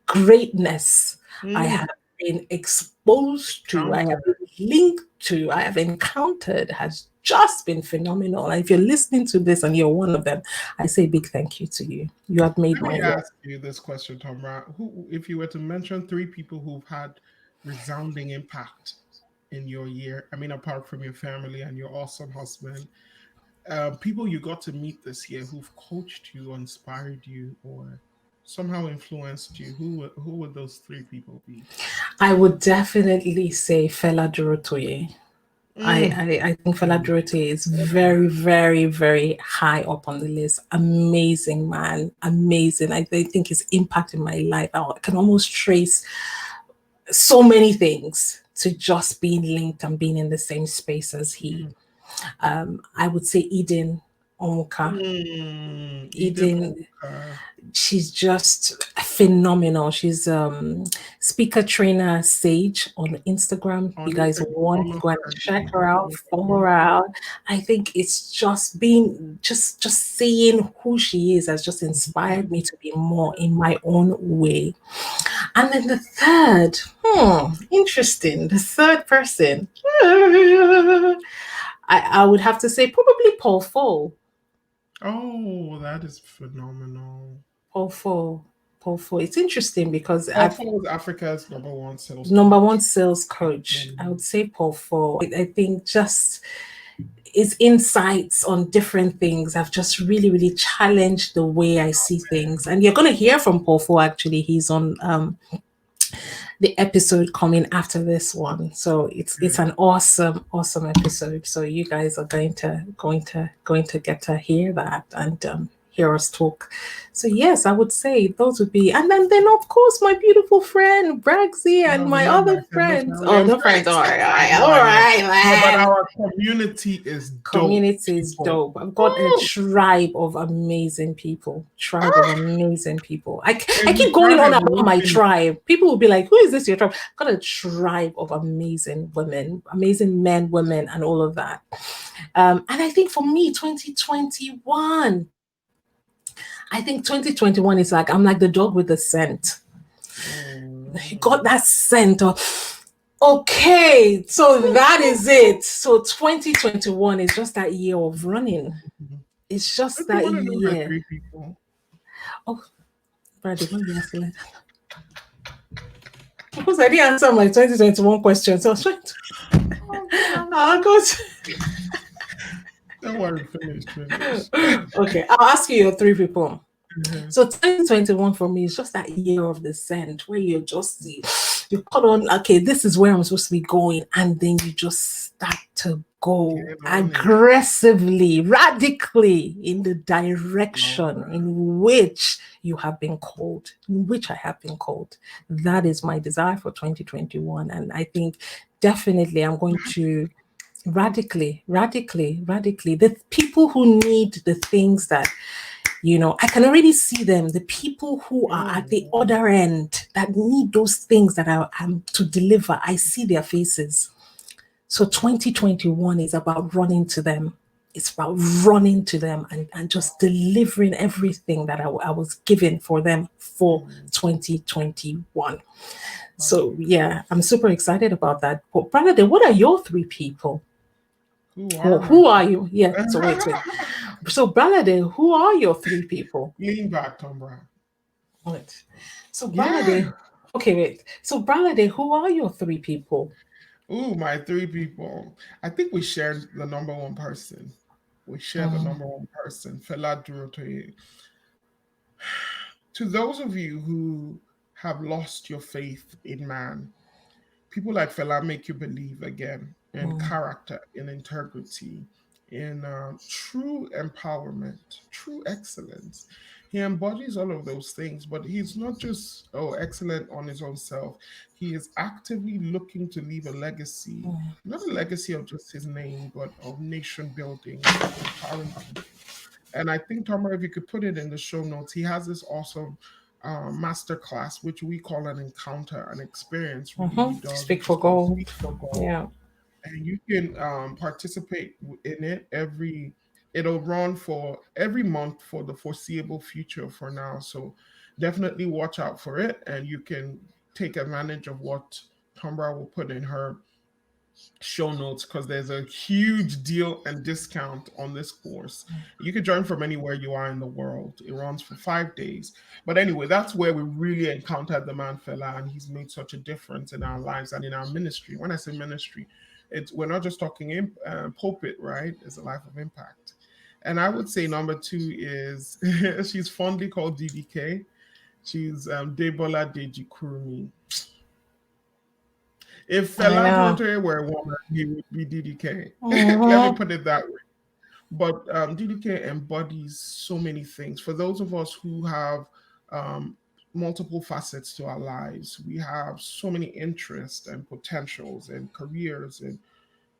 greatness I have been exposed to, I have been linked to, I have encountered has just been phenomenal. And if you're listening to this and you're one of them, I say big thank you to you. You have made Let my me year. ask you this question, Tomra. Who, if you were to mention three people who've had resounding impact in your year, I mean, apart from your family and your awesome husband, people you got to meet this year who've coached you, inspired you, or somehow influenced you, who would those three people be? I would definitely say Fela Durotoye. Mm. I think Fela Durotoye is very, very, very high up on the list. Amazing man, amazing. I think his impact in my life, I can almost trace so many things to just being linked and being in the same space as he. I would say Eden Onwuka. Eden Eden, Walker. she's just phenomenal. She's speaker trainer Sage on Instagram. On You guys Instagram, want to follow go and her. check her out, follow her out. I think it's just being just seeing who she is has just inspired me to be more in my own way. And then the third, interesting. The third person, I would have to say probably Paul Fole. Oh, that is phenomenal. Paul Fole. Paul Fole. It's interesting because I've Paul was Africa's #1 sales number one coach. sales coach. I would say Paul Fole. I think just his insights on different things have just really, really challenged the way I see things. And you're going to hear from Paul Fole. Actually, he's on the episode coming after this one. So it's an awesome episode. So you guys are going to get to hear that and hear us talk. So yes, I would say those would be, and then of course my beautiful friend Bragsy and No, my no other Braxton, friends. no Oh, names. no friends. All right, No, but man. our community is dope. Community is People. dope. I've got a tribe of amazing people. Tribe of amazing people. I keep going on about my tribe. People will be like, "Who is this? Your tribe?" I've got a tribe of amazing women, amazing men, women, and all of that. And I think for me, 2021. I think 2021 is like I'm like the dog with the scent. You got that scent of okay, so that is it. So 2021 is just that year of running. It's just that want to know my year. three people. Oh, Brady, why you asking like that? Because I didn't answer my 2021 question, so I was trying to. I'll go to. Don't worry, finish. Okay, I'll ask you your three people. So 2021 for me is just that year of the scent where you just see you put on, okay, this is where I'm supposed to be going, and then you just start to go aggressively, radically in the direction in which you have been called, in which I have been called. That is my desire for 2021. And I think definitely I'm going to radically, the people who need the things that I can already see them, the people who are at the other end that need those things that I'm to deliver. I see their faces. So 2021 is about running to them. It's about running to them and just delivering everything that I was given for them for 2021. So yeah, I'm super excited about that. But Brother, what are your three people? Who are you? Yeah, so wait. So, Bralade, who are your three people? Lean back, Tom Brown. Wait. So, Bralade, okay, wait. So, Bralade, who are your three people? Ooh, my three people. I think we shared the #1 person. We share the #1 person, Fela Durotoye. To those of you who have lost your faith in man, people like Fela make you believe again in character, in integrity, in true empowerment, true excellence. He embodies all of those things, but he's not just excellent on his own self. He is actively looking to leave a legacy, not a legacy of just his name, but of nation building, of empowering people. And I think, Tomer, if you could put it in the show notes, he has this awesome master class, which we call an encounter, an experience. Really does Speak for gold. Yeah. and you can participate in it it'll run for every month for the foreseeable future for now. So definitely watch out for it, and you can take advantage of what Tombra will put in her show notes, because there's a huge deal and discount on this course. You can join from anywhere you are in the world. It runs for 5 days. But anyway, that's where we really encountered the man fella, and he's made such a difference in our lives and in our ministry. When I say ministry, it's we're not just talking pulpit, right? It's a life of impact. And I would say number two is she's fondly called DDK. She's Debola Deji Kurumi. If I Fela know. Durante were a woman, he would be DDK. Let me Mm-hmm. put it that way. But DDK embodies so many things. For those of us who have um, multiple facets to our lives, we have so many interests and potentials and careers and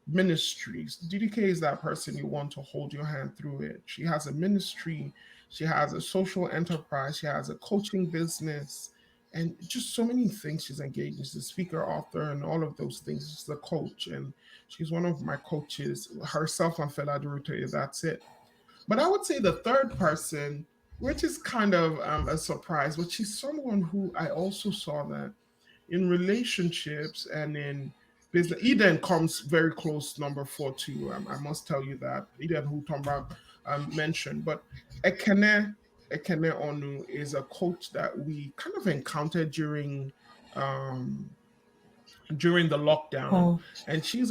ministries. DDK is that person you want to hold your hand through it. She has a ministry, she has a social enterprise, she has a coaching business, and just so many things she's engaged. She's a speaker, author, and all of those things. She's a coach, and she's one of my coaches. Herself and Fela Durute, that's it. But I would say the third person, which is kind of a surprise, but she's someone who I also saw that in relationships and in business. Eden comes very close, number four too. I must tell you that Eden, who Tomba mentioned, but Ekene Ekene Onu is a coach that we kind of encountered um, during the lockdown, Mm. and she has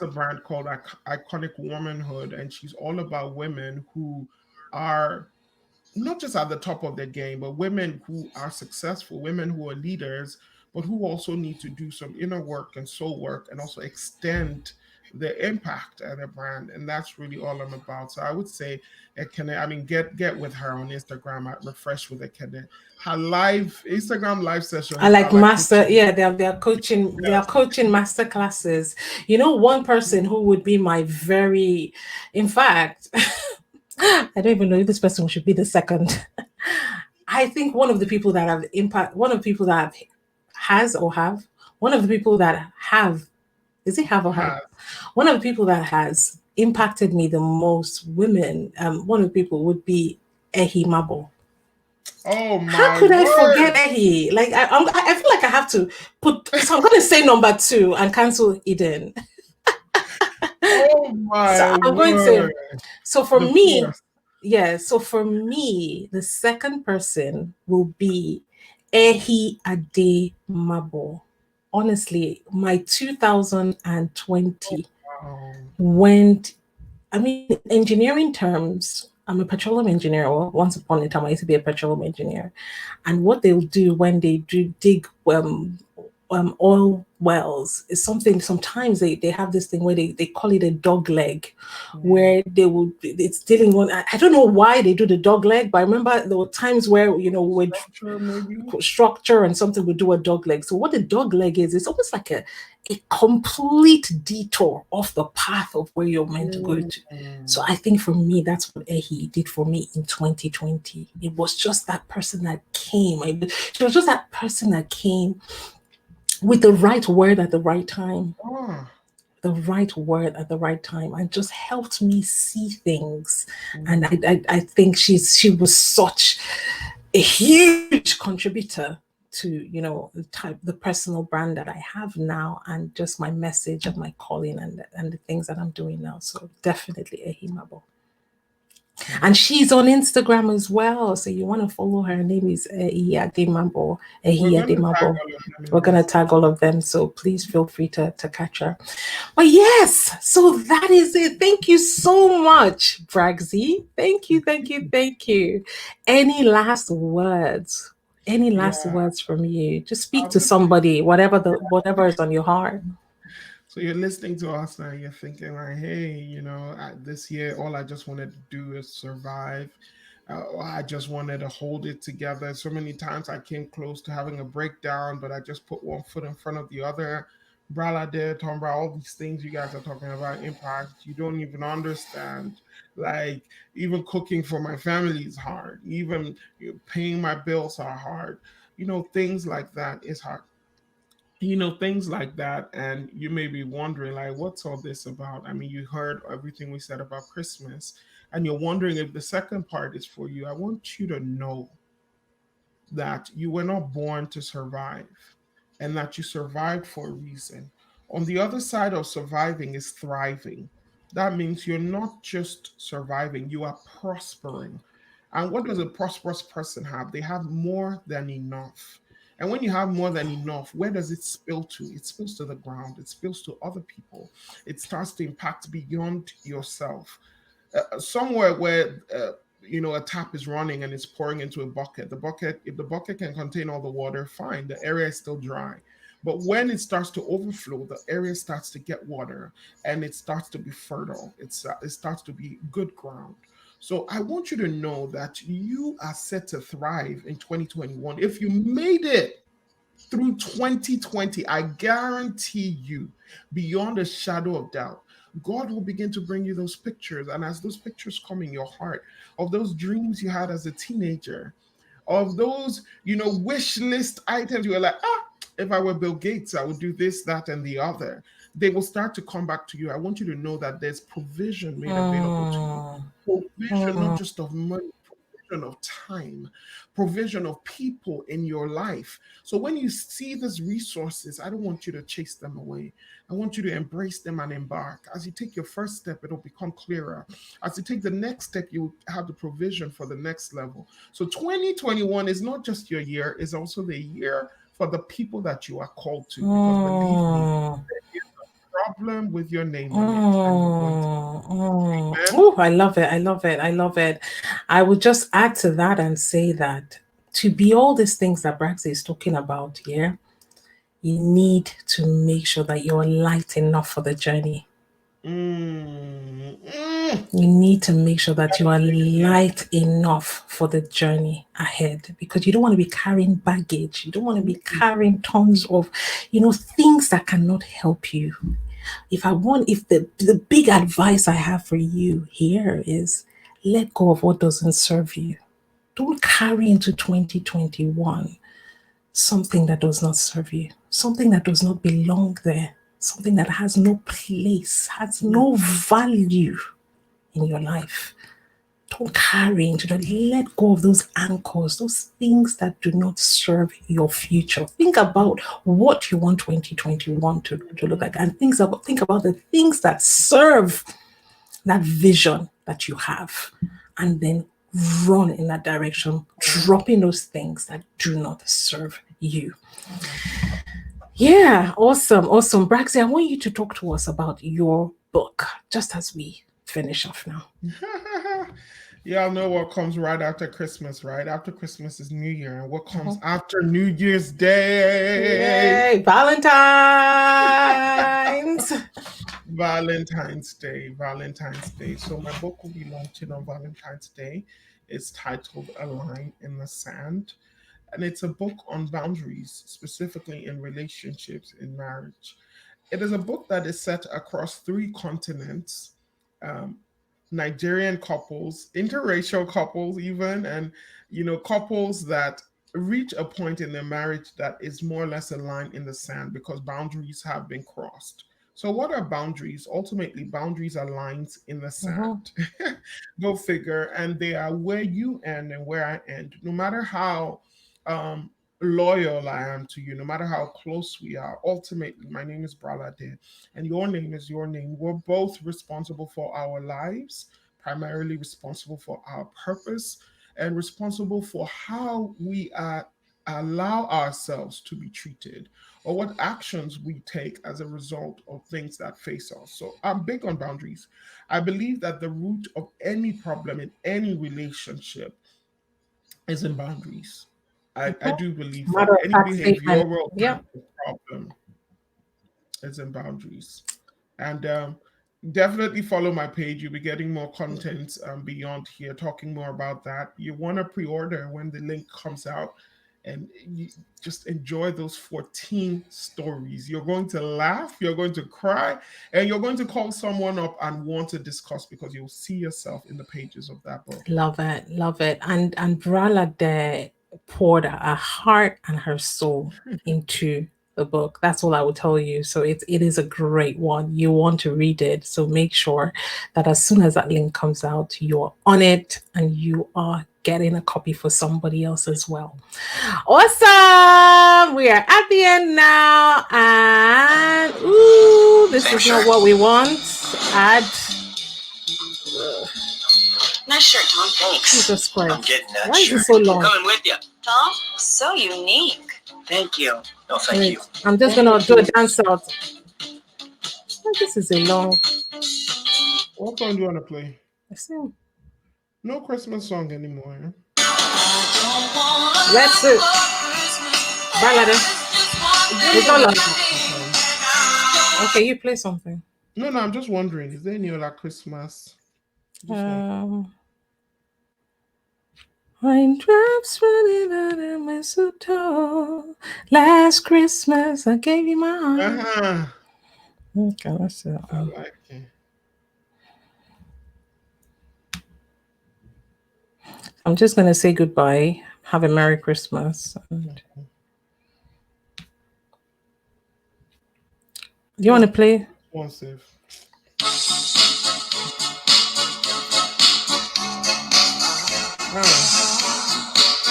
a brand called Iconic Womanhood, and she's all about women who are not just at the top of their game, but women who are successful, women who are leaders, but who also need to do some inner work and soul work and also extend their impact and their brand. And that's really all I'm about. So I would say Ekene, I mean, get with her on Instagram at Refresh with Ekene. Her live Instagram live I sessions are like like master, coaching. yeah, they are coaching master classes. You know, one person who would be my very, in fact, I don't even know if this person should be the second. I think one of the people that have impact, one of the people that has or have, one of the people that have, is it have or have? Has. One of the people that has impacted me the most, women, one of the people would be Ehi Mabo. Oh How my could I forget word. Ehi? Like I feel like I have to put. So I'm going to say number two and cancel Eden. Oh So my I'm going to say. word. So for The me, force. yeah. So for me, the second person will be Ehi Ade Mabo. Honestly, my 2020 Wow. went, I mean, in engineering terms, I'm a petroleum engineer. Well, once upon a time, I used to be a petroleum engineer. And what they'll do when they do dig oil wells is something. Sometimes they have this thing where they call it a dog leg, Mm. where they will, it's dealing one. I don't know why they do the dog leg, but I remember there were times where, with Structure, maybe. structure and something would do a dog leg. So what a dog leg is, it's almost like a complete detour off the path of where you're meant to go to. So Mm. I think for me, that's what Ehi did for me in 2020. It was just that person that came. She was just that person that came with the right word at the right time, Ah. the right word at the right time, and just helped me see things. And Mm. I think she was such a huge contributor to, the personal brand that I have now, and just my message and my calling, and the things that I'm doing now. So definitely Ehimabo. Mm. And she's on Instagram as well. So you want to follow her. Her name is Ehiyademabo. We're going to tag Ehiyademabo. all of them We're in gonna this. tag all of them. So please feel free to catch her. But yes, so that is it. Thank you so much, Bragsy. Thank you, thank you, thank you. Any last words? Any last Yeah, words from you? Just speak I'll to just say, somebody, whatever is on your heart. so you're listening to us now, you're thinking like, hey, this year, all I just wanted to do is survive. I just wanted to hold it together. So many times I came close to having a breakdown, but I just put one foot in front of the other. Brala there talking about all these things you guys are talking about impact. You don't even understand. Like, even cooking for my family is hard. Even paying my bills are hard. Things like that is hard. things like that. And you may be wondering, like, what's all this about? I mean, you heard everything we said about Christmas, and you're wondering if the second part is for you. I want you to know that you were not born to survive, and that you survived for a reason. On the other side of surviving is thriving. That means you're not just surviving, you are prospering. And what does a prosperous person have? They have more than enough. And when you have more than enough, where does it spill to? It spills to the ground, it spills to other people, it starts to impact beyond yourself. Somewhere where a tap is running and it's pouring into a bucket. If the bucket can contain all the water, fine, the area is still dry. But when it starts to overflow, the area starts to get water, and it starts to be fertile. It starts to be good ground. So I want you to know that you are set to thrive in 2021. If you made it through 2020, I guarantee you, beyond a shadow of doubt, God will begin to bring you those pictures. And as those pictures come in your heart of those dreams you had as a teenager, of those, wish list items, you were like, if I were Bill Gates, I would do this, that, and the other. They will start to come back to you. I want you to know that there's provision made available to you. Mm, Provision, not mm, just of money, provision of time, provision of people in your life. So when you see these resources, I don't want you to chase them away. I want you to embrace them and embark. As you take your first step, it'll become clearer. As you take the next step, you have the provision for the next level. So 2021 is not just your year, it's also the year for the people that you are called to. Because believe me, mm. there is a problem with your name on it, and you're going to. Amen. Oh, I love it. I love it. I love it. I would just add to that and say that to be all these things that Brax is talking about here, you need to make sure that you're light enough for the journey. Mm, mm. You need to make sure that you are light enough for the journey ahead, because you don't want to be carrying baggage. You don't want to be carrying tons of, things that cannot help you. If the big advice I have for you here is let go of what doesn't serve you. Don't carry into 2021 something that does not serve you, something that does not belong there, something that has no place, has no value in your life. Don't carry into that. Let go of those anchors, those things that do not serve your future. Think about what you want 2021 to look like, and think about the things that serve that vision that you have, and then run in that direction, dropping those things that do not serve you. Yeah, awesome, awesome. Braxy, I want you to talk to us about your book, just as we finish off now. Y'all know what comes right after Christmas, right? After Christmas is New Year. And what comes Mhm. after New Year's Day? Yay, Valentine's. Valentine's Day. Valentine's Day. So my book will be launching on Valentine's Day. It's titled A Line in the Sand. And it's a book on boundaries, specifically in relationships, in marriage. It is a book that is set across three continents. Um, Nigerian couples, interracial couples, even, and couples that reach a point in their marriage that is more or less a line in the sand because boundaries have been crossed. So, what are boundaries? Ultimately, boundaries are lines in the Mhm. sand. Go figure. And they are where you end and where I end. No matter how um, loyal I am to you, no matter how close we are, ultimately, my name is Bralade and your name is your name. We're both responsible for our lives, primarily responsible for our purpose, and responsible for how we allow ourselves to be treated or what actions we take as a result of things that face us. So I'm big on boundaries. I believe that the root of any problem in any relationship is in boundaries. I Mhm. do believe Matter that of any fact statement. behavioral kind Yep. of problem is in boundaries. And definitely follow my page. You'll be getting more content beyond here, talking more about that. You want to pre order when the link comes out, and you just enjoy those 14 stories. You're going to laugh, you're going to cry, and you're going to call someone up and want to discuss because you'll see yourself in the pages of that book. Love it, love it. And Brala there poured her heart and her soul into the book. That's all I would tell you. So it is a great one. You want to read it. So make sure that as soon as that link comes out, you're on it and you are getting a copy for somebody else as well. Awesome. We are at the end now. And ooh, this is not what we want. Add. Nice shirt, Tom. Thanks. Jesus Christ. I'm getting that Why is shirt. it so long? Coming with you. Tom, so unique. Thank you. No, thank Wait, you. I'm just gonna do a dance out. Oh, this is a long. What song do you want to play? Let's see. No Christmas song anymore. Let's do. Ballad. It's all on. Okay, you play something. No, I'm just wondering. Is there any other Christmas? Raindrops running out of mistletoe. Last Christmas, I gave you my heart. Okay, let's see that one. I like it. I'm just gonna say goodbye. Have a Merry Christmas. And... Do you want to play? One save.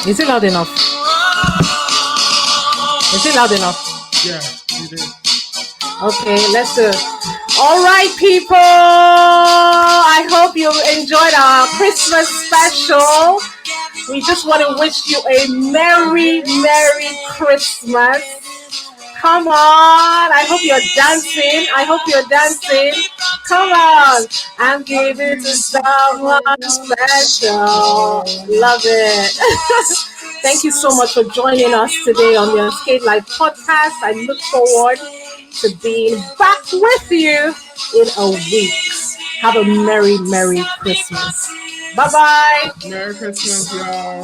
Is it loud enough? Is it loud enough? Yeah, it is. Okay, let's do it. All right, people. I hope you enjoyed our Christmas special. We just want to wish you a Merry, Merry Christmas. Come on. I hope you're dancing. Come on. And give it to someone special. Love it. Thank you so much for joining us today on the Unscathed Life podcast. I look forward to being back with you in a week. Have a Merry, Merry Christmas. Bye-bye. Merry Christmas, y'all.